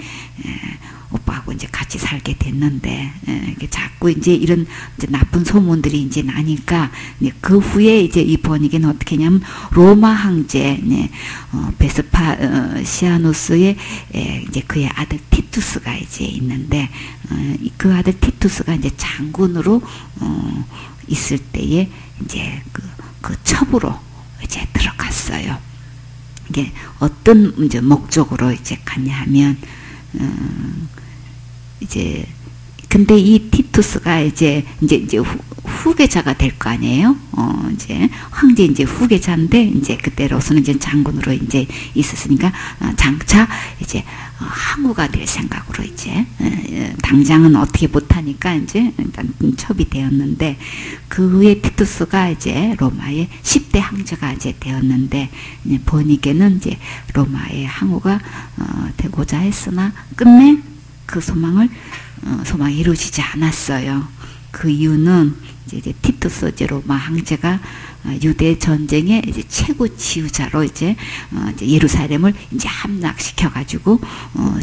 S1: 오빠하고 이제 같이 살게 됐는데, 자꾸 이제 이런 이제 나쁜 소문들이 이제 나니까, 그 후에 이제 이 버니게는 어떻게 했냐면 로마 황제 베스파시아누스의 이제 그의 아들 티투스가 이제 있는데, 그 아들 티투스가 이제 장군으로 있을 때에 이제 그 첩으로 이제 들어갔어요. 이게 어떤 이제 목적으로 이제 갔냐 하면, 이제 근데 이 티투스가 이제 후계자가 될 거 아니에요. 이제 황제 이제 후계자인데, 이제 그때로서는 이제 장군으로 이제 있었으니까 장차 이제 항우가 될 생각으로 이제 당장은 어떻게 못하니까 이제 일단 첩이 되었는데, 그 후에 티투스가 이제 로마의 10대 황제가 이제 되었는데, 버니게는 이제 로마의 항우가 되고자 했으나 끝내 그 소망이 이루어지지 않았어요. 그 이유는 이제 티투스 이제 로마 황제가 유대 전쟁의 이제 최고 지휘자로 이제 예루살렘을 이제 함락시켜 가지고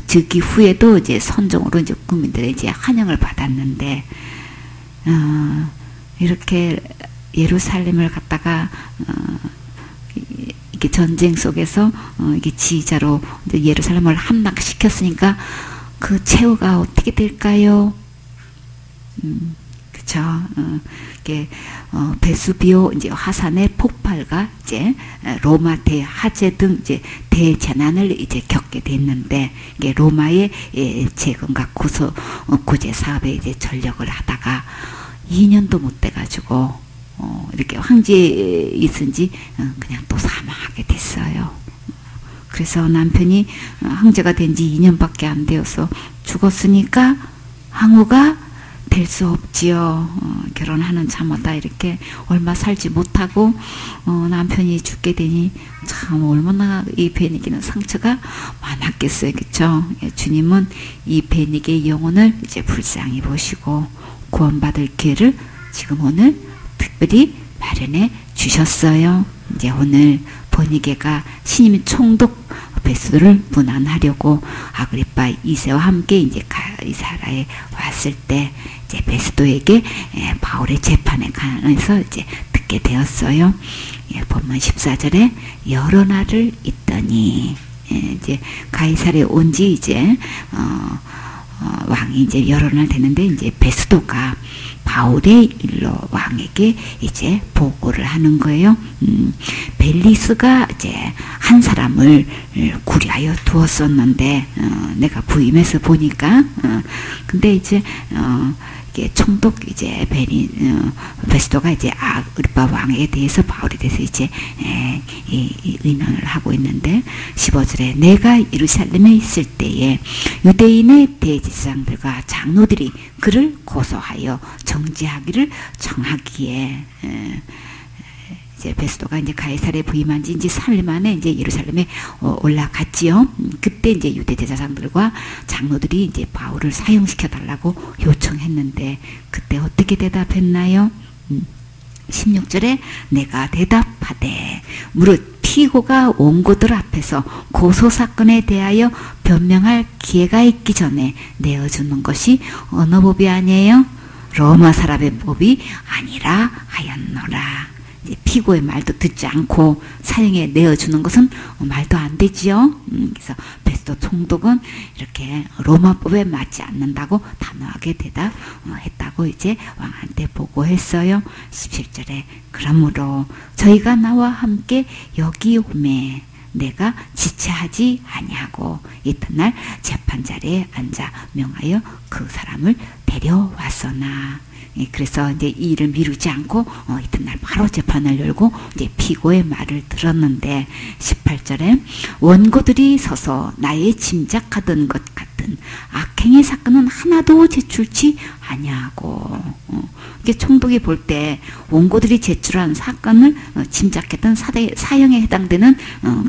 S1: 즉위 후에도 이제 선정으로 이제 국민들의 이제 환영을 받았는데, 이렇게 예루살렘을 갖다가 이게 전쟁 속에서 이게 지휘자로 이제 예루살렘을 함락시켰으니까 그 최후가 어떻게 될까요? 그쵸. 이게 베수비오 이제 화산의 폭발과 이제 로마 대화재 등 이제 대재난을 이제 겪게 됐는데, 이게 로마의 재건과 구제 사업에 이제 전력을 하다가 2년도 못 돼가지고 이렇게 황제에 있은지 그냥 또 사망하게 됐어요. 그래서 남편이 황제가 된 지 2년밖에 안 되어서 죽었으니까 항우가 될 수 없지요. 결혼하는 자마다 이렇게 얼마 살지 못하고 남편이 죽게 되니 참 얼마나 이 베니게는 상처가 많았겠어요. 그쵸? 예, 주님은 이 베니게의 영혼을 이제 불쌍히 보시고 구원받을 기회를 지금 오늘 특별히 마련해 주셨어요. 이제 오늘 베니게가 신임이 총독 베스도를 문안하려고 아그리파 2세와 함께 이제 가이사라에 왔을 때 이제 베스도에게 바울의 재판에 관해서 이제 듣게 되었어요. 본문 14절에 여러 날을 있더니 이제 가이사라에 온 지 이제 왕이 이제 여러 날 되는데 이제 베스도가 바울의 일로 왕에게 이제 보고를 하는 거예요. 벨리스가 이제 한 사람을 구리하여 두었었는데 내가 부임해서 보니까 근데 이제 이게 총독 이제 베스도가 이제 아그리파 왕에 대해서 바울에 대해서 이제 의논을 하고 있는데 15절에 내가 예루살렘에 있을 때에 유대인의 대제사장들과 장로들이 그를 고소하여 정죄하기를 정하기에 이제 베스도가 이제 가이사랴에 부임한 지 이제 3일 만에 이제 예루살렘에 올라갔지요. 그때 이제 유대 제사장들과 장로들이 이제 바울을 사형시켜 달라고 요청했는데 그때 어떻게 대답했나요? 16절에 내가 대답하되 무릇 피고가 원고들 앞에서 고소사건에 대하여 변명할 기회가 있기 전에 내어주는 것이 어느 법이 아니에요? 로마 사람의 법이 아니라 하였노라. 피고의 말도 듣지 않고 사형에 내어주는 것은 말도 안 되지요. 그래서 베스도 총독은 이렇게 로마법에 맞지 않는다고 단호하게 대답했다고 이제 왕한테 보고했어요. 17절에 그러므로 저희가 나와 함께 여기 오매 내가 지체하지 아니하고 이튿날 재판자리에 앉아 명하여 그 사람을 데려왔으나 그래서 이제 이 일을 미루지 않고 이튿날 바로 재판을 열고 이제 피고의 말을 들었는데 18절에 원고들이 서서 나의 짐작하던 것 같은 악행의 사건은 하나도 제출치 아니하고 이게 총독이 볼 때 원고들이 제출한 사건을 짐작했던 사형에 해당되는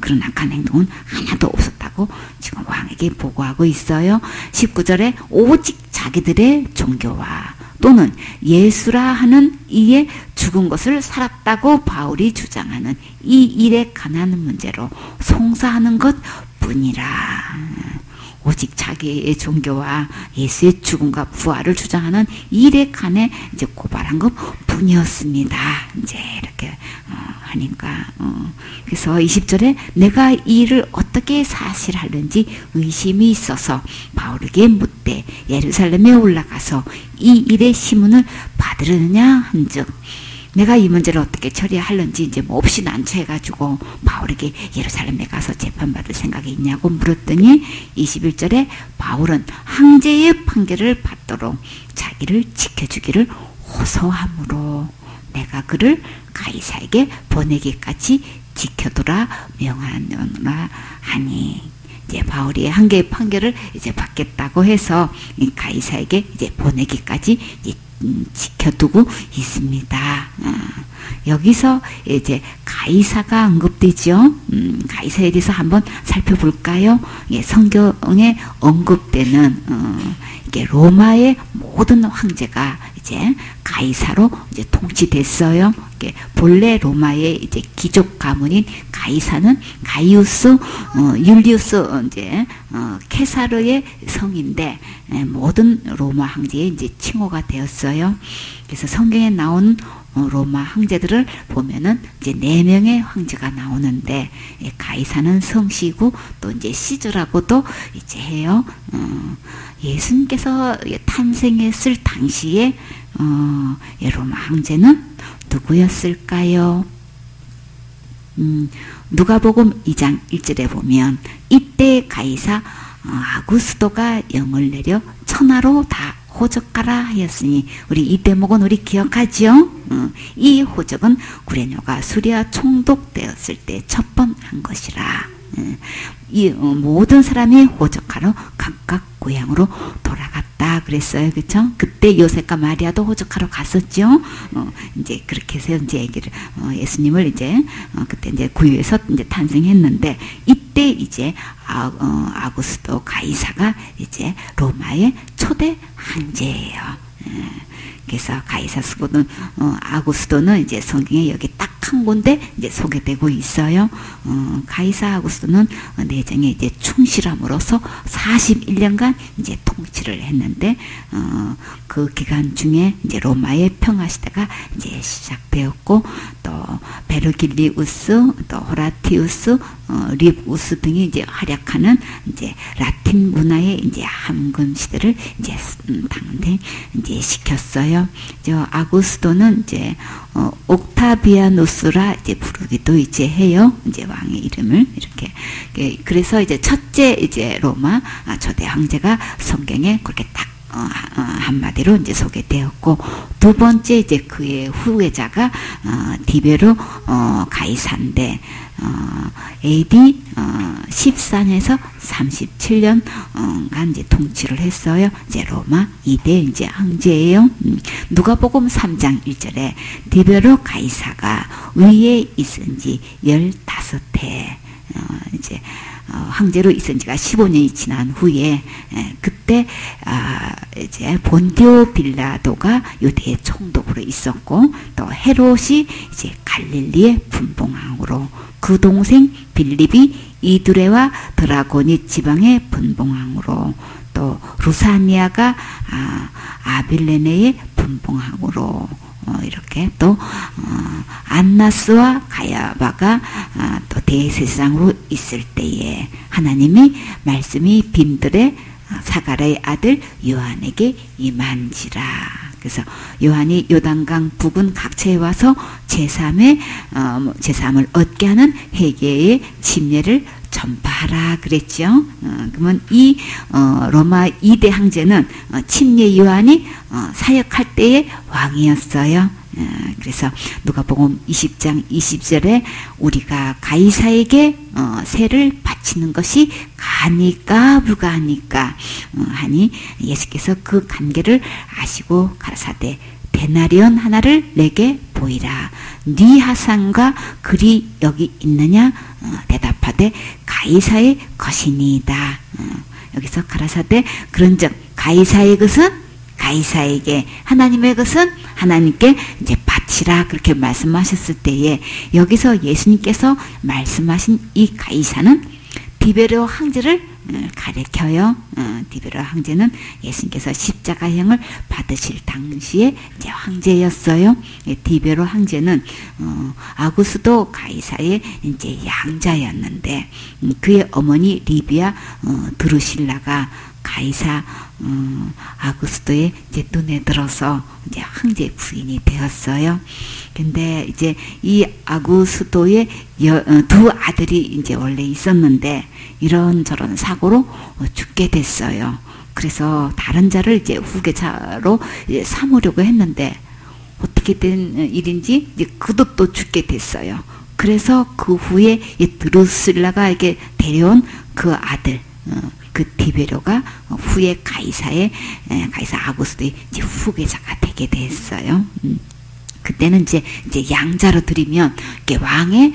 S1: 그런 악한 행동은 하나도 없었다고 지금 왕에게 보고하고 있어요. 19절에 오직 자기들의 종교와 또는 예수라 하는 이에 죽은 것을 살았다고 바울이 주장하는 이 일에 관한 문제로 송사하는 것 뿐이라. 오직 자기의 종교와 예수의 죽음과 부활을 주장하는 일에 관해 이제 고발한 것 뿐이었습니다. 이제 이렇게 하니까 그래서 20절에 내가 이 일을 어떻게 사실하는지 의심이 있어서 바울에게 묻되 예루살렘에 올라가서 이 일의 시문을 받으려느냐 한즉 내가 이 문제를 어떻게 처리하는지 이제 몹시 난처해가지고 바울에게 예루살렘에 가서 재판받을 생각이 있냐고 물었더니 21절에 바울은 황제의 판결을 받도록 자기를 지켜주기를 호소하므로 내가 그를 가이사에게 보내기까지 지켜두라 명하노라 하니 이제 바울이 한계의 판결을 이제 받겠다고 해서 가이사에게 이제 보내기까지 이제 지켜두고 있습니다. 여기서 이제 가이사가 언급되죠. 가이사에 대해서 한번 살펴볼까요? 성경에 언급되는 이게 로마의 모든 황제가 이제 가이사로 이제 통치됐어요. 본래 로마의 이제 귀족 가문인 가이사는 가이우스 율리우스 이제 케사르의 성인데 모든 로마 황제의 이제 칭호가 되었어요. 그래서 성경에 나온 로마 황제들을 보면은 이제 4명의 황제가 나오는데 가이사는 성씨고 또 이제 시즈라고도 이제 해요. 예수님께서 탄생했을 당시에 로마 황제는 누구였을까요? 누가복음 2장 1절에 보면 이때 가이사 아구스도가 영을 내려 천하로 다 호적하라 하였으니 우리 이 대목은 우리 기억하죠? 이 호적은 구레뇨가 수리아 총독되었을 때 첫 번 한 것이라. 이 모든 사람이 호적하러 각각 고향으로 돌아갔다 갔다 그랬어요. 그쵸? 그때 요셉과 마리아도 호적하러 갔었죠. 이제 그렇게 해서 이제 얘기를, 예수님을 이제, 그때 이제 구유에서 이제 탄생했는데, 이때 이제, 아구스도 가이사가 이제 로마의 초대 황제예요. 그래서 가이사 스고는 아구스도는 이제 성경에 여기 딱 한 군데 이제 소개되고 있어요. 가이사 아구스도는 내정에 이제 충실함으로써 41년간 이제 통치를 했는데 그 기간 중에 이제 로마의 평화 시대가 이제 시작되었고 또 베르길리우스 또 호라티우스 리우스 등이 이제 활약하는 이제 라틴 문화의 이제 함군 시대를 이제 당대 이제 시켰어요. 저 아구스도는 이제 옥타비아누스라 이제 부르기도 이제 해요. 이제 왕의 이름을 이렇게. 그래서 이제 첫째 이제 로마 초대 황제가 성경에 그렇게 딱 한마디로 이제 소개되었고, 두 번째 이제 그의 후계자가 디베로 가이사인데 AD 14년에서 37년간 이제 통치를 했어요. 이제 로마 2대 이제 황제예요. 누가복음 3장 1절에 디베로 가이사가 위에 있은 지 15해 이제 황제로 있은 지가 15년이 지난 후에 그때 이제 본디오 빌라도가 유대의 총독으로 있었고, 또 헤롯이 이제 갈릴리의 분봉왕으로, 그 동생 빌립이 이두레와 드라고니 지방의 분봉왕으로, 또 루사니아가 아빌레네의 분봉왕으로, 이렇게 또 안나스와 가야바가 또 대제사장으로 있을 때에 하나님이 말씀이 빈들의 사가랴의 아들 요한에게 임한지라. 그래서 요한이 요단강 부근 각처에 와서 제3을 얻게 하는 회개의 침례를 전파하라 그랬죠. 그러면 이 로마 2대 황제는 침례 요한이 사역할 때의 왕이었어요. 그래서 누가복음 20장 20절에 우리가 가이사에게 세를 바치는 것이 가니까 불가하니까 하니, 예수께서 그 관계를 아시고 가라사대 데나리온 하나를 내게 보이라. 네 하산과 글이 여기 있느냐? 대답하되 가이사의 것이니이다. 여기서 가라사대 그런즉 가이사의 것은 가이사에게, 하나님의 것은 하나님께 이제 바치라, 그렇게 말씀하셨을 때에 여기서 예수님께서 말씀하신 이 가이사는 디베르 황제를 가리켜요. 디베르 황제는 예수님께서 십자가형을 받으실 당시에 이제 황제였어요. 디베르 황제는 아구스도 가이사의 이제 양자였는데, 그의 어머니 리비아 드루실라가 가이사 아구스도의 이제 눈에 들어서 이제 황제 부인이 되었어요. 근데 이제 이 아구스도의 두 아들이 이제 원래 있었는데 이런저런 사고로 죽게 됐어요. 그래서 다른 자를 이제 후계자로 이제 삼으려고 했는데 어떻게 된 일인지 이제 그도 또 죽게 됐어요. 그래서 그 후에 이 드루실라가 이렇게 데려온 그 아들 그 디베로가 후에 가이사 아구스도의 이제 후계자가 되게 됐어요. 그때는 이제 양자로 드리면 이렇게 왕의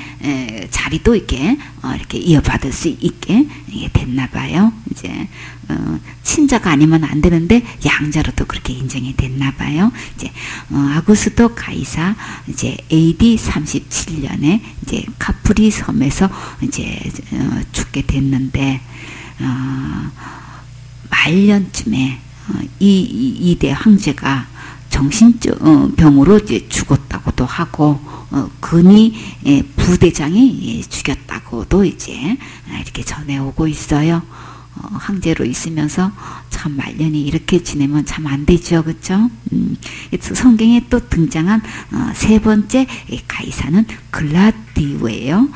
S1: 자리도 이렇게 이어받을 수 있게 됐나 봐요. 이제 친자가 아니면 안 되는데 양자로도 그렇게 인정이 됐나 봐요. 이제 아구스도 가이사 이제 AD 37년에 이제 카프리 섬에서 이제 죽게 됐는데, 말년쯤에 이 2대 황제가 정신적 병으로 이제 죽었다고도 하고, 근위 부대장이 죽였다고도 이제 이렇게 전해오고 있어요. 황제로 있으면서 참 말년이 이렇게 지내면 참 안 되죠, 그렇죠? 성경에 또 등장한 세 번째 가이사는 글라디우스예요. 클라우디우예요.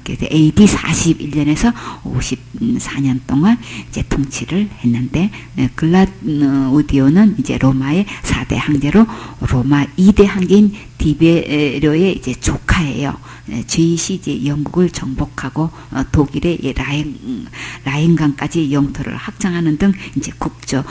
S1: 그래서 AD 41년에서 54년 동안 이제 통치를 했는데, 클라우디오는 이제 로마의 4대 황제로 로마 2대 황제인 디베료의 이제 조카예요. 제2시 이제 영국을 정복하고 독일의 라인강까지 영토를 확장하는 등 이제 국도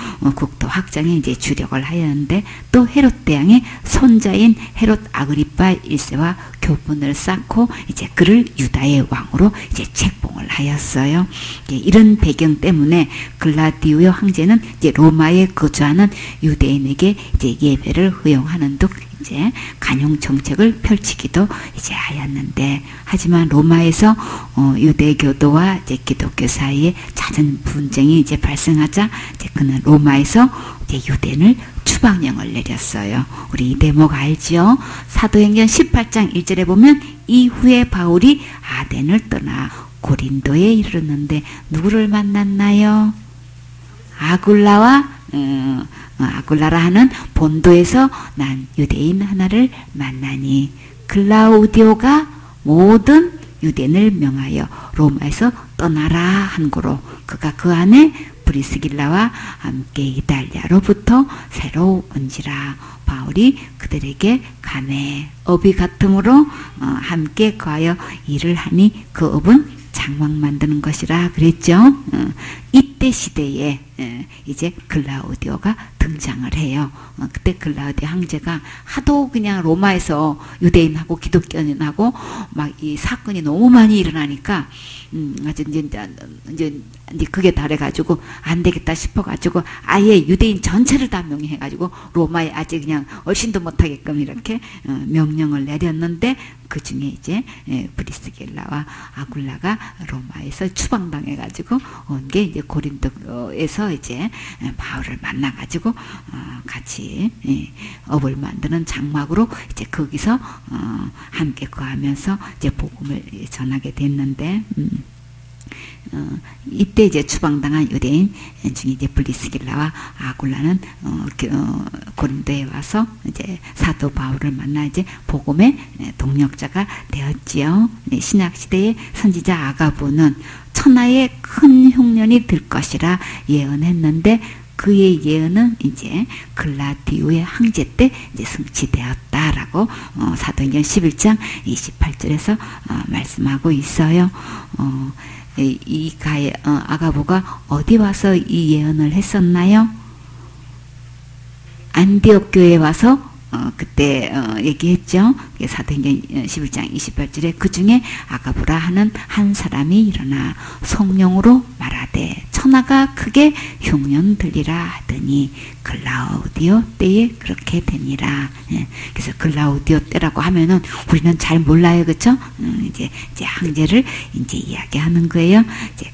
S1: 확장에 이제 주력을 하였는데, 또 헤롯 대왕의 손자인 헤롯 아그리파 1세와 교분을 쌓고 이제 그를 유다의 왕으로 이제 책봉을 하였어요. 이런 배경 때문에 글라디우의 황제는 이제 로마에 거주하는 유대인에게 이제 예배를 허용하는 등 이제 간용 정책을 펼치기도 이제 하였는데, 하지만 로마에서 유대교도와 이제 기독교 사이에 잦은 분쟁이 이제 발생하자 이제 그는 로마에서 이제 유대인을 추방령을 내렸어요. 우리 이 대목 알죠? 사도행전 18장 1절에 보면 이후에 바울이 아덴을 떠나 고린도에 이르렀는데 누구를 만났나요? 아굴라라 하는 본도에서 난 유대인 하나를 만나니 글라우디오가 모든 유대인을 명하여 로마에서 떠나라 한 고로 그가 그 안에 브리스길라와 함께 이달리아로부터 새로 온지라. 바울이 그들에게 가매 업이 같음으로 함께 거하여 일을 하니 그 업은 장막 만드는 것이라 그랬죠. 이때 시대에 이제 글라우디오가 등장을 해요. 그때 글라우디오 황제가 하도 그냥 로마에서 유대인하고 기독교인하고 막 이 사건이 너무 많이 일어나니까 아주 이제 그게 달해가지고 안 되겠다 싶어가지고 아예 유대인 전체를 다 명령해가지고 로마에 아직 그냥 얼씬도 못하게끔 이렇게 명령을 내렸는데, 그 중에 이제 브리스길라와 아굴라가 로마에서 추방당해가지고 온 게 이제 고린도에서 이제 바울을 만나가지고 같이 업을 만드는 장막으로 이제 거기서 함께 거하면서 이제 복음을 전하게 됐는데, 이때 이제 추방당한 유대인 중에 이제 브리스길라와 아굴라는 고린도에 와서 이제 사도 바울을 만나 이제 복음의 동력자가 되었지요. 신약 시대의 선지자 아가보는 천하의 큰 흉년이 들 것이라 예언했는데, 그의 예언은 이제 글라디우의 황제 때 이제 성취되었다라고 사도행전 11장 28절에서 말씀하고 있어요. 아가보가 어디 와서 이 예언을 했었나요? 안디옥 교회에 와서 그때 얘기했죠. 사도행전 11장 28절에 그 중에 아가보라 하는 한 사람이 일어나 성령으로 말하되 천하가 크게 흉년 들리라 하더니 글라우디오 때에 그렇게 되니라. 그래서 글라우디오 때라고 하면은 우리는 잘 몰라요, 그렇죠? 이제 황제를 이제 이야기하는 거예요. 이제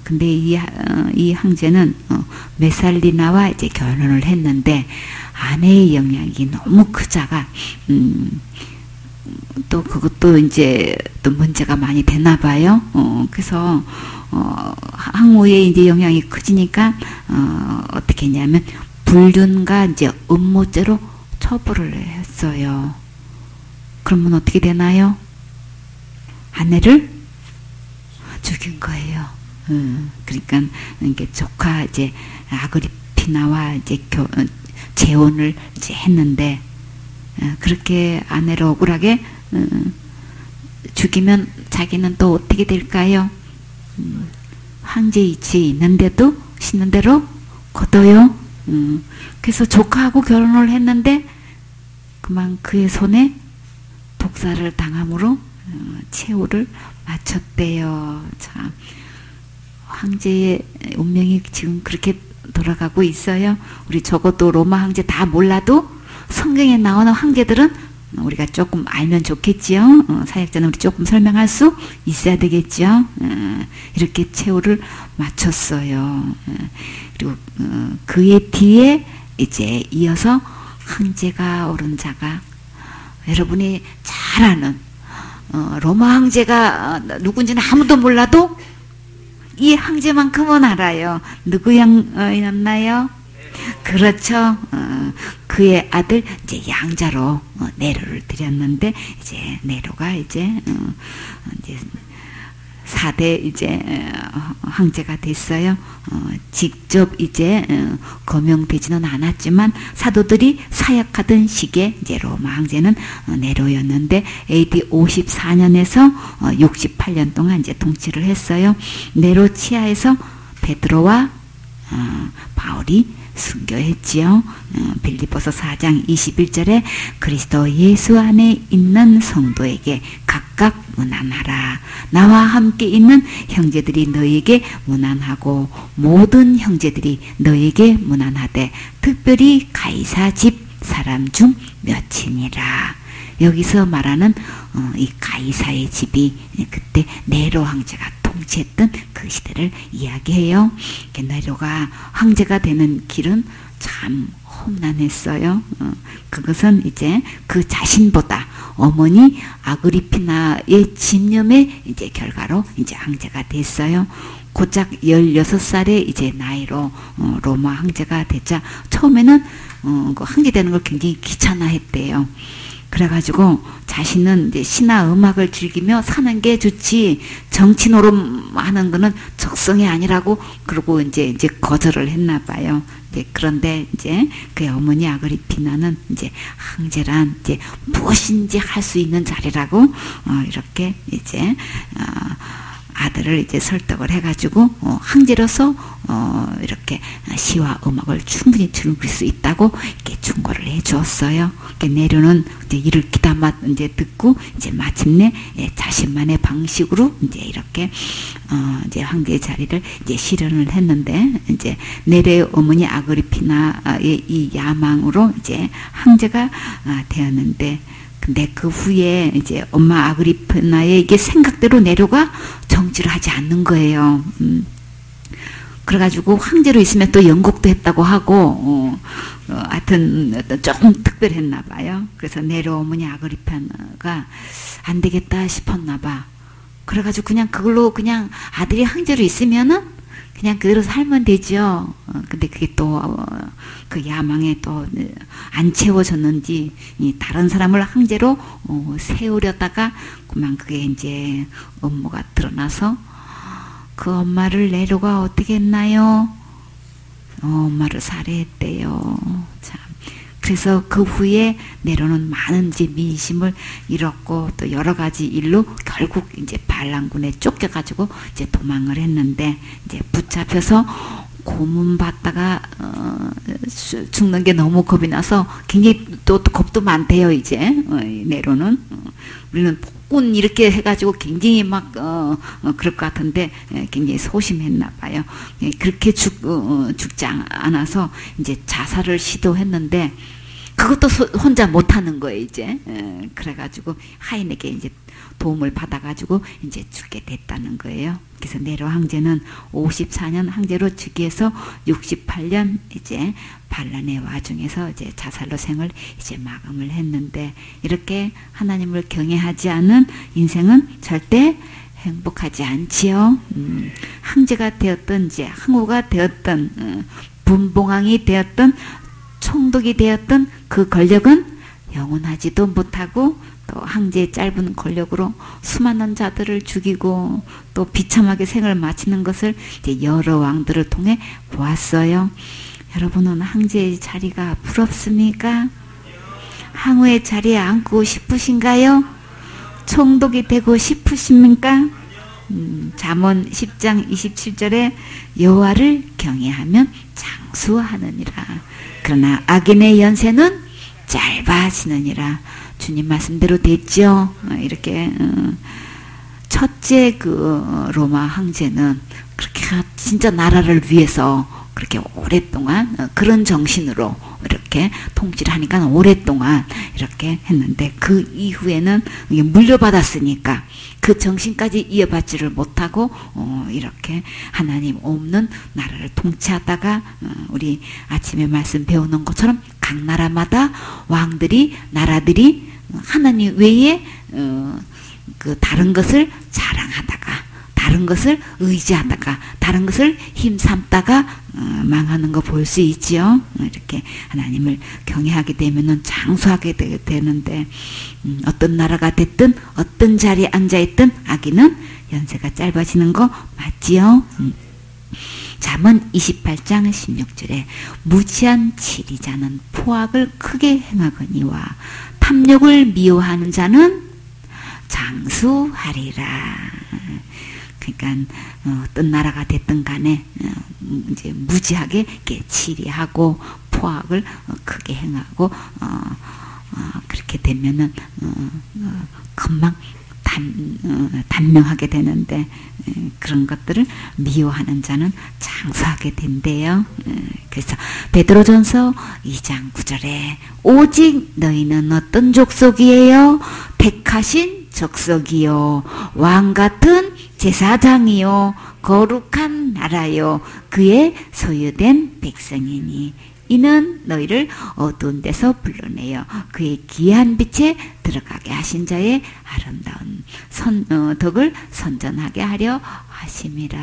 S1: 근데 이 황제는 메살리나와 이제 결혼을 했는데 아내의 영향이 너무 크자가 또 그것도 이제 또 문제가 많이 되나 봐요. 그래서 항우의 이제 영향이 커지니까 어떻게 했냐면 불륜과 이제 음모죄로 처벌을 했어요. 그러면 어떻게 되나요? 아내를 죽인 거예요. 그러니까 이게 조카 이제 아그리피나와 이제 재혼을 이제 했는데, 그렇게 아내를 억울하게 죽이면 자기는 또 어떻게 될까요? 황제 이치에 있는데도 시는 대로 거둬요. 그래서 조카하고 결혼을 했는데 그만 그의 손에 독사를 당함으로 최후를 마쳤대요. 참, 황제의 운명이 지금 그렇게 돌아가고 있어요. 우리 적어도 로마 황제 다 몰라도 성경에 나오는 황제들은 우리가 조금 알면 좋겠지요. 사역자는 우리 조금 설명할 수 있어야 되겠죠. 이렇게 최후를 마쳤어요. 그리고 그의 뒤에 이제 이어서 황제가 오른 자가, 여러분이 잘 아는 로마 황제가 누군지는 아무도 몰라도 이 황제만큼은 알아요. 누구였나요? 그렇죠. 그의 아들 이제 양자로 네로를 드렸는데 이제 네로가 이제 4대 이제 황제가 됐어요. 직접 이제 거명되지는 않았지만 사도들이 사역하던 시기에 이제 로마 황제는 네로였는데 AD 54년에서 68년 동안 이제 통치를 했어요. 네로 치하에서 베드로와 바울이 순교했지요. 빌립보서 4장 21절에 그리스도 예수 안에 있는 성도에게 각각 문안하라. 나와 함께 있는 형제들이 너에게 문안하고 모든 형제들이 너에게 문안하되 특별히 가이사 집 사람 중 몇이니라. 여기서 말하는 이 가이사의 집이 그때 네로 황제가 통치했던 그 시대를 이야기해요. 네로가 황제가 되는 길은 참 험난했어요. 그것은 이제 그 자신보다 어머니 아그리피나의 집념의 이제 결과로 이제 황제가 됐어요. 고작 16살의 이제 나이로 로마 황제가 됐자 처음에는 그 황제 되는 걸 굉장히 귀찮아했대요. 그래가지고 자신은 이제 시나 음악을 즐기며 사는 게 좋지 정치 노름하는 거는 적성이 아니라고 그러고 이제 거절을 했나 봐요. 그런데 이제 그의 어머니 아그리피나는 이제 황제란 이제 무엇인지 할 수 있는 자리라고 이렇게 이제 아들을 이제 설득을 해가지고 황제로서 이렇게 시와 음악을 충분히 즐길 수 있다고 이렇게 충고를 해주었어요. 네로는 이제 이를 귀담아 이제 듣고 이제 마침내 자신만의 방식으로 이제 이렇게 이제 황제의 자리를 이제 실현을 했는데 이제 네로의 어머니 아그리피나의 이 야망으로 이제 황제가 되었는데. 근데 그 후에 이제 엄마 아그리피나의 이게 생각대로 네로가 정치를 하지 않는 거예요. 그래가지고 황제로 있으면 또 연극도 했다고 하고, 하여튼 조금 특별했나 봐요. 그래서 네로 어머니 아그리피나가 안 되겠다 싶었나 봐. 그래가지고 그냥 그걸로 그냥 아들이 황제로 있으면은 그냥 그대로 살면 되죠. 근데 그게 또 그 야망에 또 안 채워졌는지 다른 사람을 황제로 세우려다가 그만 그게 이제 업무가 드러나서 그 엄마를 네로가 어떻게 했나요? 엄마를 살해했대요. 참. 그래서 그 후에 네로는 많은 이제 민심을 잃었고 또 여러 가지 일로 결국 이제 반란군에 쫓겨가지고 이제 도망을 했는데 이제 붙잡혀서 고문받다가 죽는 게 너무 겁이 나서 굉장히 또 겁도 많대요. 이제 네로는 우리는 폭군 이렇게 해가지고 굉장히 막 그럴 것 같은데 굉장히 소심했나 봐요. 그렇게 죽지 않아서 이제 자살을 시도했는데 그것도 혼자 못하는 거예요. 이제 그래가지고 하인에게 이제 도움을 받아가지고 이제 죽게 됐다는 거예요. 그래서 네로 황제는 54년 황제로 즉위해서 68년 이제 반란의 와중에서 이제 자살로 생을 이제 마감을 했는데 이렇게 하나님을 경외하지 않은 인생은 절대 행복하지 않지요. 황제가 되었던 이제 항우가 되었던 분봉왕이 되었던 총독이 되었던 그 권력은 영원하지도 못하고 또 황제의 짧은 권력으로 수많은 자들을 죽이고 또 비참하게 생을 마치는 것을 이제 여러 왕들을 통해 보았어요. 여러분은 황제의 자리가 부럽습니까? 항우의 자리에 앉고 싶으신가요? 총독이 되고 싶으십니까? 잠언 10장 27절에 여호와를 경외하면 장수하느니라. 그러나 악인의 연세는 짧아지느니라. 주님 말씀대로 됐죠. 이렇게 첫째 그 로마 황제는 그렇게 진짜 나라를 위해서 그렇게 오랫동안 그런 정신으로 이렇게 통치를 하니까 오랫동안 이렇게 했는데 그 이후에는 물려받았으니까 그 정신까지 이어받지를 못하고 이렇게 하나님 없는 나라를 통치하다가 우리 아침에 말씀 배우는 것처럼 각 나라마다 왕들이 나라들이 하나님 외에 그 다른 것을 자랑하다가 다른 것을 의지하다가 다른 것을 힘삼다가 망하는 거 볼 수 있지요. 이렇게 하나님을 경외하게 되면은 장수하게 되는데 어떤 나라가 됐든 어떤 자리에 앉아있든 악인은 연세가 짧아지는 거 맞지요. 잠언 28장 16절에 무지한 치리자는 포악을 크게 행하거니와 탐욕을 미워하는 자는 장수하리라. 그러니까 어떤 나라가 됐든 간에 이제 무지하게 이렇게 치리하고 포악을 크게 행하고 그렇게 되면은 금방 단명하게 되는데 그런 것들을 미워하는 자는 장수하게 된대요. 그래서 베드로전서 2장 9절에 오직 너희는 어떤 족속이에요? 택하신 족속이요 왕같은 제사장이요 거룩한 나라요 그의 소유된 백성이니 이는 너희를 어두운 데서 불러내어 그의 귀한 빛에 들어가게 하신 자의 아름다운 덕을 선전하게 하려 하심이라.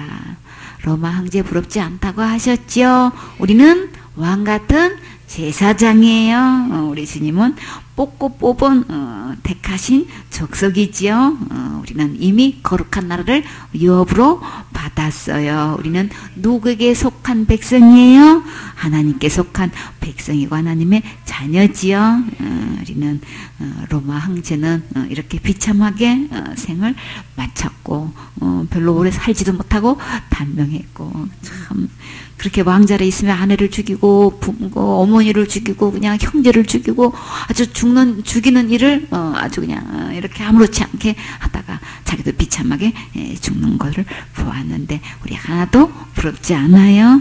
S1: 로마 황제 부럽지 않다고 하셨죠. 우리는 왕같은 제사장이에요. 우리 주님은 뽑고 뽑은 택하신 족속이지요. 우리는 이미 거룩한 나라를 유업으로 받았어요. 우리는 누구에게 속한 백성이에요? 하나님께 속한 백성이고 하나님의 자녀지요. 우리는 로마 황제는 이렇게 비참하게 생을 마쳤고 별로 오래 살지도 못하고 단명했고 참 그렇게 왕자를 있으면 아내를 죽이고 어머니를 죽이고 그냥 형제를 죽이고 아주 죽이는 일을 아주 그냥 이렇게 아무렇지 않게 하다가 자기도 비참하게 죽는 것을 보았는데 우리 하나도 부럽지 않아요.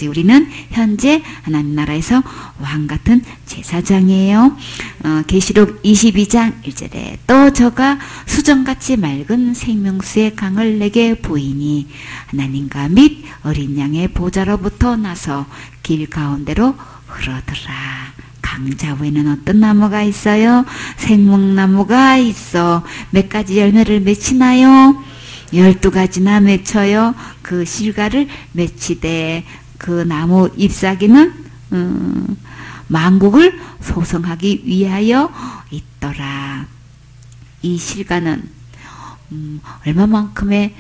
S1: 우리는 현재 하나님 나라에서 왕같은 제사장이에요. 계시록 22장 1절에 또 저가 수정같이 맑은 생명수의 강을 내게 보이니 하나님과 및 어린 양의 보좌로부터 나서 길 가운데로 흐르더라. 강자위에는 어떤 나무가 있어요? 생목나무가 있어. 몇 가지 열매를 맺히나요? 12가지나 맺혀요. 그 실과를 맺히되 그 나무 잎사귀는 만국을 소성하기 위하여 있더라. 이 실과는 얼마만큼의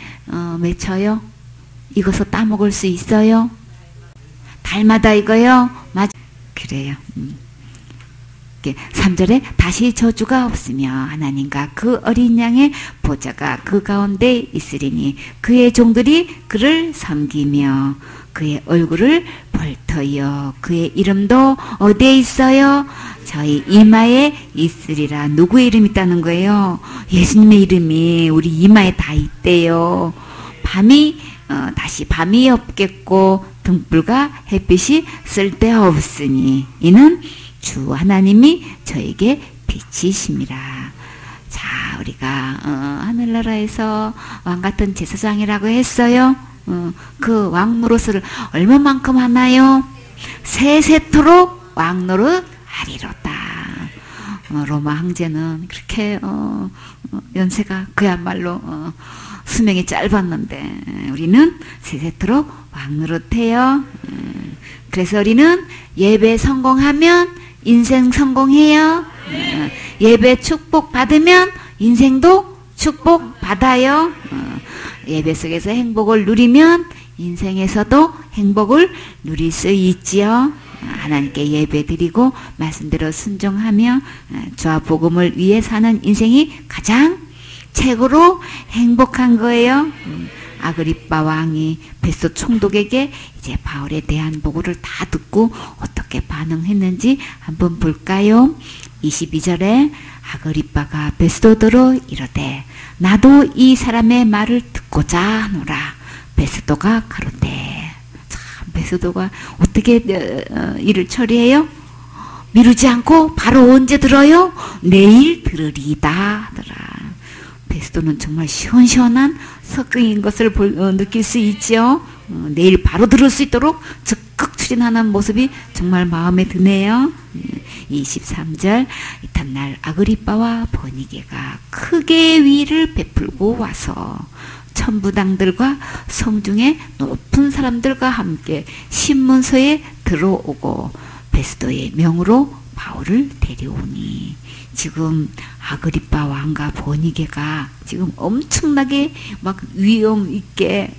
S1: 맺혀요? 이것을 따먹을 수 있어요? 달마다 이거요? 맞아. 그래요. 3절에 다시 저주가 없으며 하나님과 그 어린 양의 보좌가 그 가운데 있으리니 그의 종들이 그를 섬기며 그의 얼굴을 벌터여 그의 이름도 어디에 있어요? 저희 이마에 있으리라. 누구의 이름이 있다는 거예요? 예수님의 이름이 우리 이마에 다 있대요. 다시 밤이 없겠고 등불과 햇빛이 쓸데없으니 이는 주 하나님이 저에게 빛이심이라. 자, 우리가 하늘나라에서 왕같은 제사장이라고 했어요. 그 왕노릇을 얼마만큼 하나요? 세세토록 왕노릇 하리로다. 로마 황제는 그렇게 연세가 그야말로 수명이 짧았는데 우리는 세세토록 왕노릇해요. 그래서 우리는 예배 성공하면 인생 성공해요. 예배 축복 받으면 인생도 축복 받아요. 예배 속에서 행복을 누리면 인생에서도 행복을 누릴 수 있지요. 하나님께 예배 드리고 말씀대로 순종하며 주와 복음을 위해 사는 인생이 가장 최고로 행복한 거예요. 아그리빠 왕이 베스도 총독에게 이제 바울에 대한 보고를 다 듣고 어떻게 반응했는지 한번 볼까요? 22절에 아그리빠가 베스도더로 이르되 나도 이 사람의 말을 듣고자 하노라. 베스도가 가로되 참 베스도가 어떻게 일을 처리해요? 미루지 않고 바로 언제 들어요? 내일 들으리이다 하더라. 베스도는 정말 시원시원한 석궁인 것을 느낄 수 있죠. 내일 바로 들을 수 있도록 적극 추진하는 모습이 정말 마음에 드네요. 23절 이튿날 아그리빠와 버니게가 크게 위를 베풀고 와서 천부장들과 성중의 높은 사람들과 함께 신문서에 들어오고 베스도의 명으로 바울을 데려오니 지금 아그리빠 왕과 버니게가 지금 엄청나게 막 위험 있게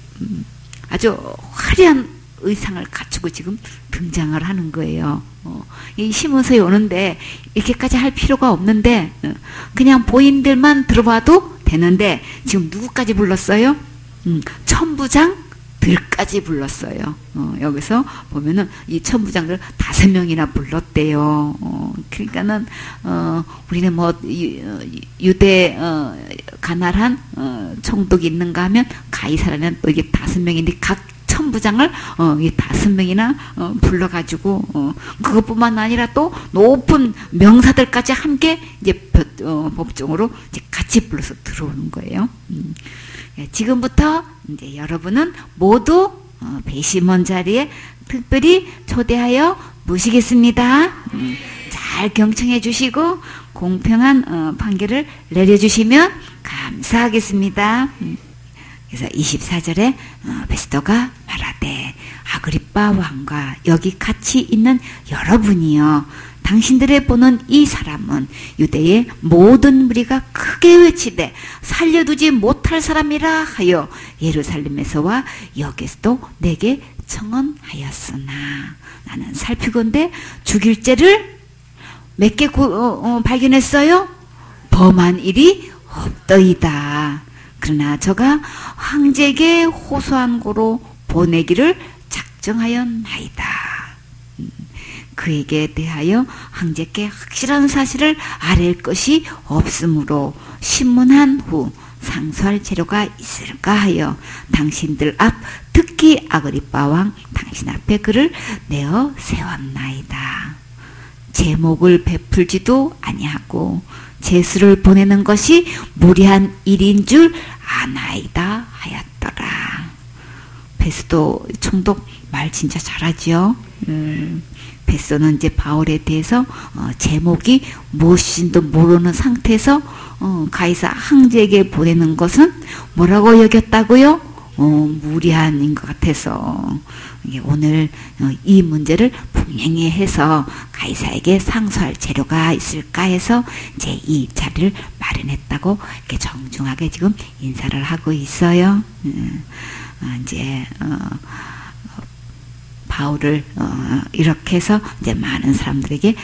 S1: 아주 화려한 의상을 갖추고 지금 등장을 하는 거예요. 이 신문서에 오는데 이렇게까지 할 필요가 없는데 그냥 본인들만 들어봐도 되는데 지금 누구까지 불렀어요? 천부장들까지 불렀어요. 여기서 보면은 이 천부장들 5명이나 불렀대요. 그러니까는 우리는 뭐 유대 가난한 총독이 있는가 하면 가이사라는 또 이게 5명인데 각 천부장을 이 5명이나 불러가지고 그것뿐만 아니라 또 높은 명사들까지 함께 이제 법정으로 이제 같이 불러서 들어오는 거예요. 지금부터 이제 여러분은 모두 배심원 자리에 특별히 초대하여 모시겠습니다. 잘 경청해 주시고 공평한 판결을 내려주시면 감사하겠습니다. 그래서 24절에 베스도가 말하되 아그리빠 왕과 여기 같이 있는 여러분이여 당신들의 보는 이 사람은 유대의 모든 무리가 크게 외치되 살려두지 못할 사람이라 하여 예루살렘에서와 여기서도 내게 청언하였으나 나는 살피건대 죽일 죄를 몇 개 발견했어요? 범한 일이 없더이다. 그러나 저가 황제에게 호소한 고로 보내기를 작정하였나이다. 그에게 대하여 황제께 확실한 사실을 아랠 것이 없으므로 신문한 후 상소할 재료가 있을까 하여 당신들 앞 특히 아그리빠 왕 당신 앞에 그를 내어 세웠나이다. 제목을 베풀지도 아니하고 제수를 보내는 것이 무리한 일인 줄 아나이다 하였더라. 베스도 총독 말 진짜 잘하지요. 베스도는 이제 바울에 대해서 제목이 무엇인지도 모르는 상태에서 가이사 황제에게 보내는 것은 뭐라고 여겼다고요? 무리한인 것 같아서 오늘 이 문제를 분명히 해서 가이사에게 상소할 재료가 있을까 해서 이제 이 자리를 마련했다고 이렇게 정중하게 지금 인사를 하고 있어요. 이제 바울을 이렇게 해서 이제 많은 사람들에게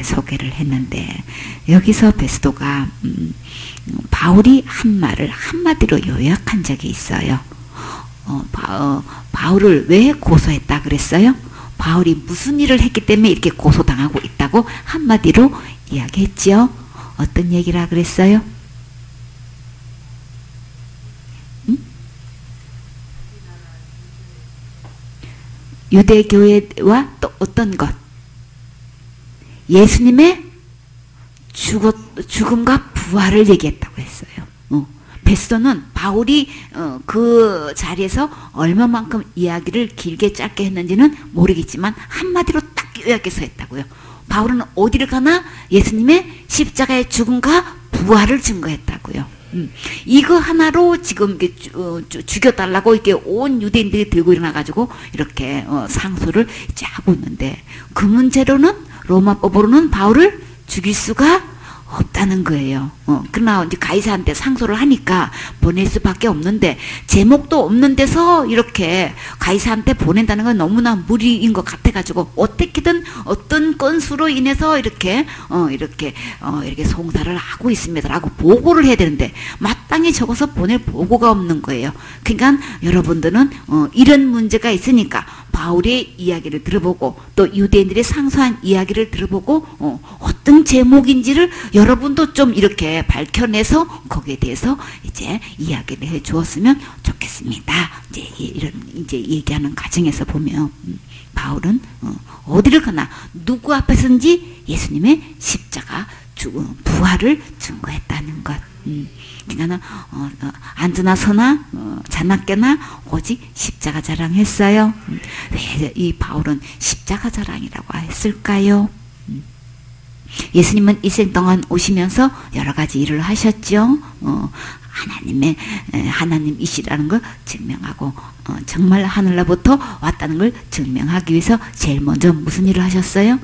S1: 소개를 했는데 여기서 베스도가 바울이 한 말을 한마디로 요약한 적이 있어요. 바울을 왜 고소했다 그랬어요? 바울이 무슨 일을 했기 때문에 이렇게 고소당하고 있다고 한마디로 이야기했지요. 어떤 얘기라 그랬어요? 유대교회와 또 어떤 것? 예수님의 죽음과 부활을 얘기했다고 했어요. 베스도는 바울이 그 자리에서 얼마만큼 이야기를 길게 짧게 했는지는 모르겠지만 한마디로 딱 요약해서 했다고요. 바울은 어디를 가나 예수님의 십자가의 죽음과 부활을 증거했다고요. 이거 하나로 지금 죽여달라고 이렇게 온 유대인들이 들고 일어나가지고 이렇게 상소를 이제 하고 있는데 그 문제로는 로마법으로는 바울을 죽일 수가 없다는 거예요. 그러나 이제 가이사한테 상소를 하니까 보낼 수밖에 없는데 제목도 없는 데서 이렇게 가이사한테 보낸다는 건 너무나 무리인 것 같아가지고 어떻게든 어떤 건수로 인해서 이렇게 송사를 하고 있습니다라고 보고를 해야 되는데 마땅히 적어서 보낼 보고가 없는 거예요. 그러니까 여러분들은 이런 문제가 있으니까 바울의 이야기를 들어보고 또 유대인들의 상소한 이야기를 들어보고 어떤 제목인지를 여러분도 좀 이렇게 밝혀내서 거기에 대해서 이제 이야기를 해 주었으면 좋겠습니다. 이제 얘기하는 과정에서 보면 바울은 어디를 가나 누구 앞에서인지 예수님의 십자가 죽음 부활을 증거했다는 것. 그러니까 앉으나 서나 자나깨나 오직 십자가 자랑했어요. 왜 이 바울은 십자가 자랑이라고 했을까요? 예수님은 일생 동안 오시면서 여러 가지 일을 하셨죠. 하나님이시라는 걸 증명하고 정말 하늘로부터 왔다는 걸 증명하기 위해서 제일 먼저 무슨 일을 하셨어요?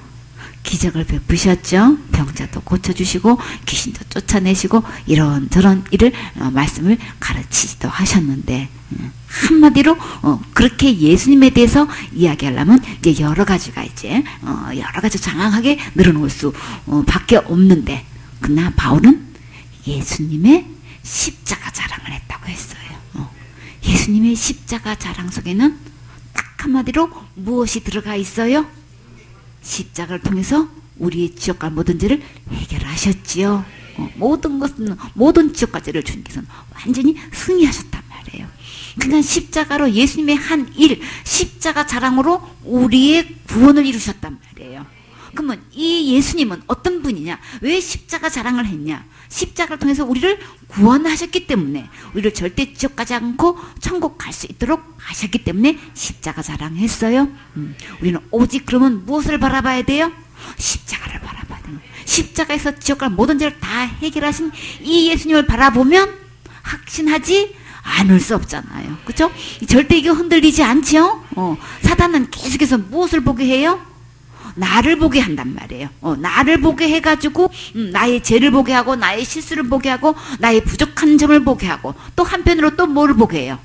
S1: 기적을 베푸셨죠. 병자도 고쳐주시고 귀신도 쫓아내시고 이런저런 일을 말씀을 가르치기도 하셨는데 한마디로 그렇게 예수님에 대해서 이야기하려면 이제 여러 가지가 이제 여러 가지 장황하게 늘어놓을 수 밖에 없는데 그러나 바울은 예수님의 십자가 자랑을 했다고 했어요. 예수님의 십자가 자랑 속에는 딱 한마디로 무엇이 들어가 있어요? 십자가를 통해서 우리의 지옥과 모든 죄를 해결하셨지요. 모든 지옥과 죄를 주님께서는 완전히 승리하셨단 말이에요. 그러니까 십자가로 예수님의 한 일, 십자가 자랑으로 우리의 구원을 이루셨단 말이에요. 그러면 이 예수님은 어떤 분이냐? 왜 십자가 자랑을 했냐? 십자가를 통해서 우리를 구원하셨기 때문에 우리를 절대 지옥 가지 않고 천국 갈 수 있도록 하셨기 때문에 십자가 자랑했어요. 우리는 오직 그러면 무엇을 바라봐야 돼요? 십자가를 바라봐야 돼요. 십자가에서 지옥 갈 모든 죄를 다 해결하신 이 예수님을 바라보면 확신하지 않을 수 없잖아요. 그렇죠? 절대 이게 흔들리지 않죠? 사단은 계속해서 무엇을 보게 해요? 나를 보게 한단 말이에요. 나를 보게 해가지고 나의 죄를 보게 하고 나의 실수를 보게 하고 나의 부족한 점을 보게 하고 또 한편으로 또 뭐를 보게 해요?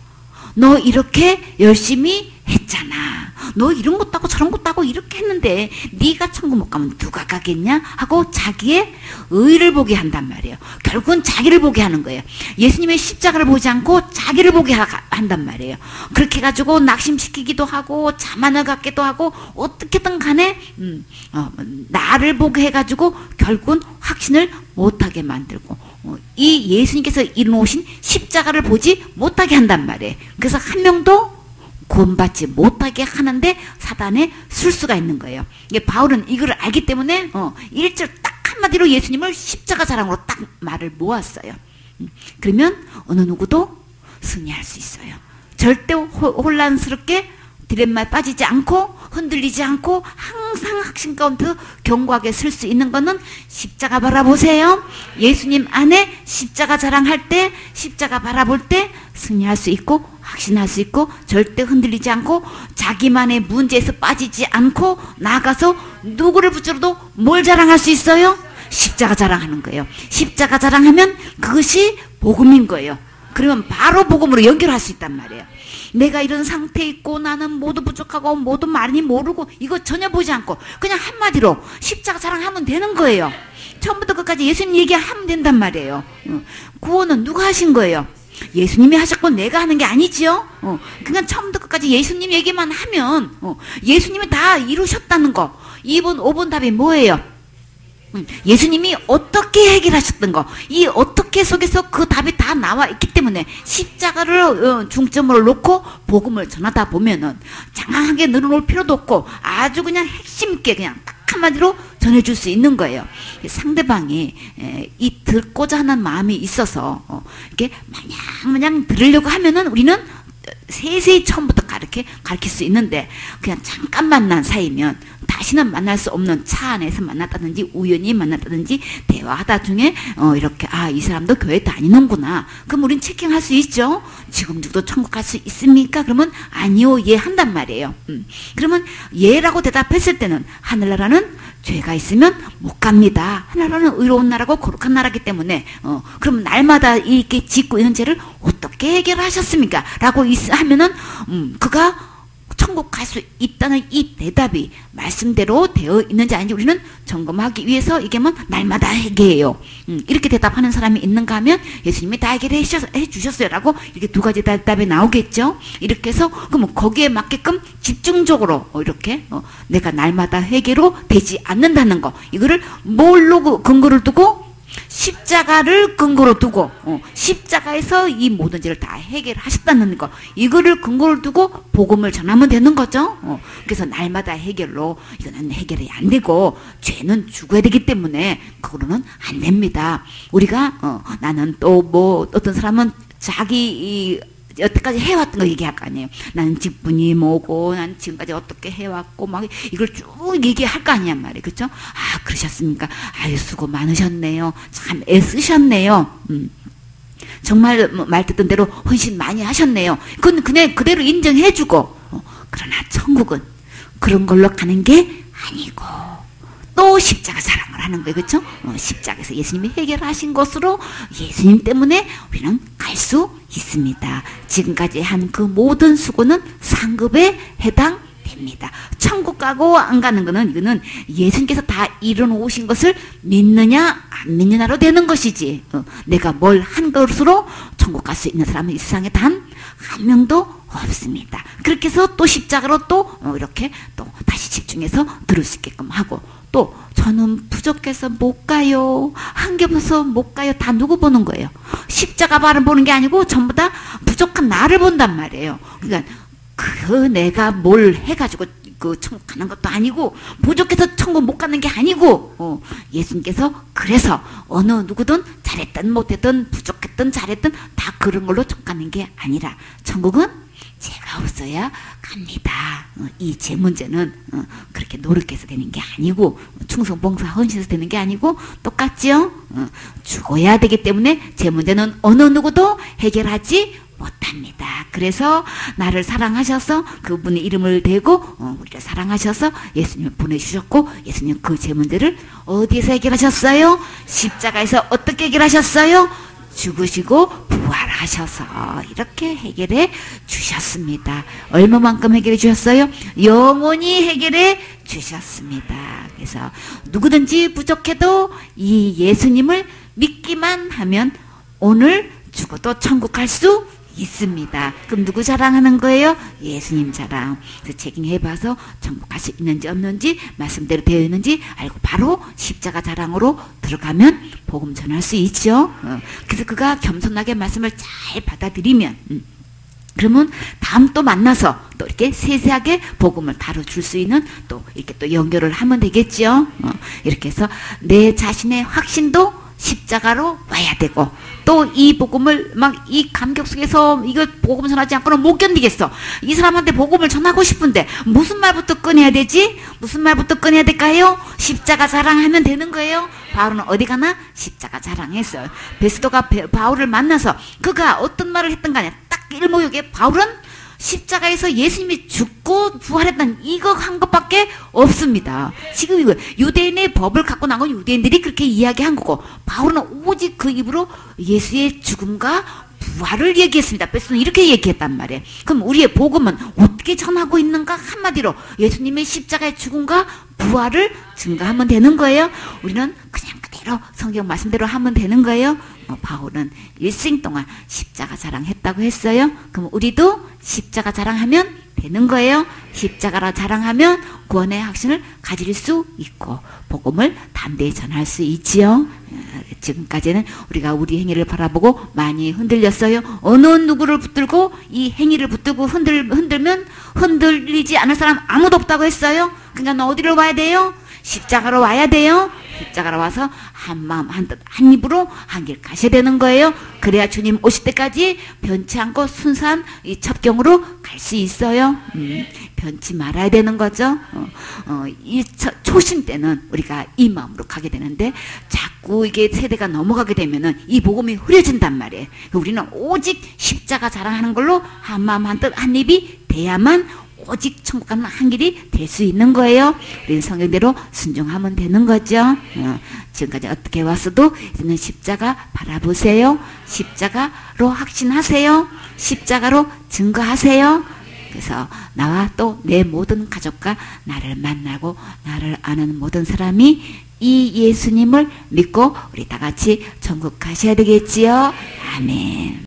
S1: 너 이렇게 열심히 했잖아. 너 이런 것도 하고 저런 것도 하고 이렇게 했는데 네가 천국 못 가면 누가 가겠냐? 하고 자기의 의를 보게 한단 말이에요. 결국은 자기를 보게 하는 거예요. 예수님의 십자가를 보지 않고 자기를 보게 한단 말이에요. 그렇게 해가지고 낙심시키기도 하고 자만을 갖기도 하고 어떻게든 간에 나를 보게 해가지고 결국은 확신을 못하게 만들고 이 예수님께서 이루어오신 십자가를 보지 못하게 한단 말이에요. 그래서 한 명도 구원받지 못하게 하는데 사단의 술수가 있는 거예요. 이게 바울은 이걸 알기 때문에 1절 딱 한마디로 예수님을 십자가 자랑으로 딱 말을 모았어요. 그러면 어느 누구도 승리할 수 있어요. 절대 혼란스럽게 딜레마에 빠지지 않고 흔들리지 않고 항상 확신 가운데 견고하게 설 수 있는 거는 십자가 바라보세요. 예수님 안에 십자가 자랑할 때 십자가 바라볼 때 승리할 수 있고 확신할 수 있고 절대 흔들리지 않고 자기만의 문제에서 빠지지 않고 나아가서 누구를 붙들어도 뭘 자랑할 수 있어요? 십자가 자랑하는 거예요. 십자가 자랑하면 그것이 복음인 거예요. 그러면 바로 복음으로 연결할 수 있단 말이에요. 내가 이런 상태에 있고 나는 모두 부족하고 모두 많이 모르고 이거 전혀 보지 않고 그냥 한마디로 십자가 자랑하면 되는 거예요. 처음부터 끝까지 예수님 얘기하면 된단 말이에요. 구원은 누가 하신 거예요? 예수님이 하셨고 내가 하는 게 아니지요. 그냥 처음부터 끝까지 예수님 얘기만 하면 예수님이 다 이루셨다는 거. 2번, 5번 답이 뭐예요? 예수님이 어떻게 해결하셨던 거, 이 어떻게 속에서 그 답이 다 나와 있기 때문에 십자가를 중점으로 놓고 복음을 전하다 보면은 장황하게 늘어놓을 필요도 없고 아주 그냥 핵심 있게 그냥 딱 한마디로 전해줄 수 있는 거예요. 상대방이 이 듣고자 하는 마음이 있어서 이렇게 마냥 들으려고 하면은 우리는 세세히 처음부터 가르칠 수 있는데 그냥 잠깐 만난 사이면 다시는 만날 수 없는 차 안에서 만났다든지 우연히 만났다든지 대화하다 중에 이렇게 이 사람도 교회 다니는구나. 그럼 우린 체킹할 수 있죠. 지금 누구도 천국 갈 수 있습니까? 그러면 아니요, 예 한단 말이에요. 그러면 예라고 대답했을 때는 하늘나라는 죄가 있으면 못 갑니다. 하늘나라는 의로운 나라고 거룩한 나라기 때문에 그럼 날마다 이렇게 짓고 있는 죄를 어떻게 해결하셨습니까? 라고 하면은 그가 천국 갈 수 있다는 이 대답이 말씀대로 되어 있는지 아닌지 우리는 점검하기 위해서 이게 뭐 날마다 회개해요. 이렇게 대답하는 사람이 있는가 하면 예수님이 다 해결해 주셨어요 라고 이렇게 두 가지 대답이 나오겠죠. 이렇게 해서 그럼 거기에 맞게끔 집중적으로 이렇게 내가 날마다 회개로 되지 않는다는 거, 이거를 뭘로 근거를 두고? 십자가를 근거로 두고 십자가에서 이 모든 죄를 다 해결하셨다는 거, 이거를 근거로 두고 복음을 전하면 되는 거죠. 그래서 날마다 해결로 이거는 해결이 안 되고 죄는 죽어야 되기 때문에 그거로는 안 됩니다. 우리가 나는 또 뭐 어떤 사람은 자기 여태까지 해왔던 거 얘기할 거 아니에요. 나는 직분이 뭐고, 난 지금까지 어떻게 해왔고, 막 이걸 쭉 얘기할 거 아니란 말이에요. 그렇죠? 그러셨습니까? 아유, 수고 많으셨네요. 참 애쓰셨네요. 정말 말 듣던 대로 헌신 많이 하셨네요. 그건 그냥 그대로 인정해주고, 그러나 천국은 그런 걸로 가는 게 아니고 또 십자가 자랑을 하는 거예요. 그렇죠? 십자가에서 예수님이 해결하신 것으로 예수님 때문에 우리는 갈 수 있습니다. 지금까지 한 그 모든 수고는 상급에 해당됩니다. 천국 가고 안 가는 거는 이거는 예수님께서 다 이뤄놓으신 것을 믿느냐 안 믿느냐로 되는 것이지, 내가 뭘 한 것으로 천국 갈 수 있는 사람은 이 세상에 단 한 명도 없습니다. 그렇게 해서 또 십자가로 또 이렇게 또 다시 집중해서 들을 수 있게끔 하고, 또 저는 부족해서 못 가요, 한 개 없어서 못 가요, 다 누구 보는 거예요? 십자가 발을 보는 게 아니고 전부 다 부족한 나를 본단 말이에요. 그러니까 그 내가 뭘 해가지고 그 천국 가는 것도 아니고, 부족해서 천국 못 가는 게 아니고, 예수님께서 그래서 어느 누구든 잘했든 못했든 부족했든 잘했든 다 그런 걸로 천국 가는 게 아니라, 천국은 제가 없어야 갑니다. 이 제 문제는 그렇게 노력해서 되는 게 아니고, 충성 봉사 헌신해서 되는 게 아니고 똑같지요? 죽어야 되기 때문에 제 문제는 어느 누구도 해결하지 못합니다. 그래서 나를 사랑하셔서 그분의 이름을 대고 우리를 사랑하셔서 예수님을 보내주셨고, 예수님 그 제 문제를 어디에서 해결하셨어요? 십자가에서 어떻게 해결하셨어요? 죽으시고 부활하셔서 이렇게 해결해 주셨습니다. 얼마만큼 해결해 주셨어요? 영원히 해결해 주셨습니다. 그래서 누구든지 부족해도 이 예수님을 믿기만 하면 오늘 죽어도 천국 갈 수 있습니다. 그럼 누구 자랑하는 거예요? 예수님 자랑. 그래서 체킹해봐서 천국 갈 수 있는지 없는지, 말씀대로 되어 있는지 알고 바로 십자가 자랑으로 들어가면 복음 전할 수 있죠. 그래서 그가 겸손하게 말씀을 잘 받아들이면, 그러면 다음 또 만나서 또 이렇게 세세하게 복음을 다뤄줄 수 있는, 또 이렇게 또 연결을 하면 되겠죠. 이렇게 해서 내 자신의 확신도 십자가로 와야 되고, 또 이 복음을 막 이 감격 속에서 이거 복음 전하지 않고는 못 견디겠어. 이 사람한테 복음을 전하고 싶은데 무슨 말부터 꺼내야 되지? 무슨 말부터 꺼내야 될까요? 십자가 자랑하면 되는 거예요. 바울은 어디 가나 십자가 자랑했어요. 베스도가 바울을 만나서 그가 어떤 말을 했던 간에 딱 일목요기에 바울은 십자가에서 예수님이 죽고 부활했다는 이거 한 것밖에 없습니다. 지금 이거 유대인의 법을 갖고 나온 유대인들이 그렇게 이야기한 거고, 바울은 오직 그 입으로 예수의 죽음과 부활을 얘기했습니다. 베스는 이렇게 얘기했단 말이에요. 그럼 우리의 복음은 어떻게 전하고 있는가? 한마디로 예수님의 십자가의 죽음과 부활을 증거하면 되는 거예요. 우리는 그냥 그대로 성경 말씀대로 하면 되는 거예요. 바울은 일생 동안 십자가 자랑했다고 했어요. 그럼 우리도 십자가 자랑하면 되는 거예요. 십자가라 자랑하면 구원의 확신을 가질 수 있고 복음을 담대히 전할 수 있지요. 지금까지는 우리가 우리 행위를 바라보고 많이 흔들렸어요. 어느 누구를 붙들고 이 행위를 붙들고 흔들면 흔들리지 않을 사람 아무도 없다고 했어요. 그러니까 너 어디로 와야 돼요? 십자가로 와야 돼요. 십자가로 와서 한 마음 한 뜻 한 입으로 한 길 가셔야 되는 거예요. 그래야 주님 오실 때까지 변치 않고 순수한 이 첩경으로 갈 수 있어요. 변치 말아야 되는 거죠. 이 초심 때는 우리가 이 마음으로 가게 되는데, 자꾸 이게 세대가 넘어가게 되면은 이 복음이 흐려진단 말이에요. 우리는 오직 십자가 자랑하는 걸로 한 마음 한 뜻 한 입이 돼야만 오직 천국 가는 한 길이 될 수 있는 거예요. 우리는 성경대로 순종하면 되는 거죠. 지금까지 어떻게 왔어도 이제는 십자가 바라보세요. 십자가로 확신하세요. 십자가로 증거하세요. 그래서 나와 또 내 모든 가족과 나를 만나고 나를 아는 모든 사람이 이 예수님을 믿고 우리 다 같이 천국 가셔야 되겠지요. 아멘.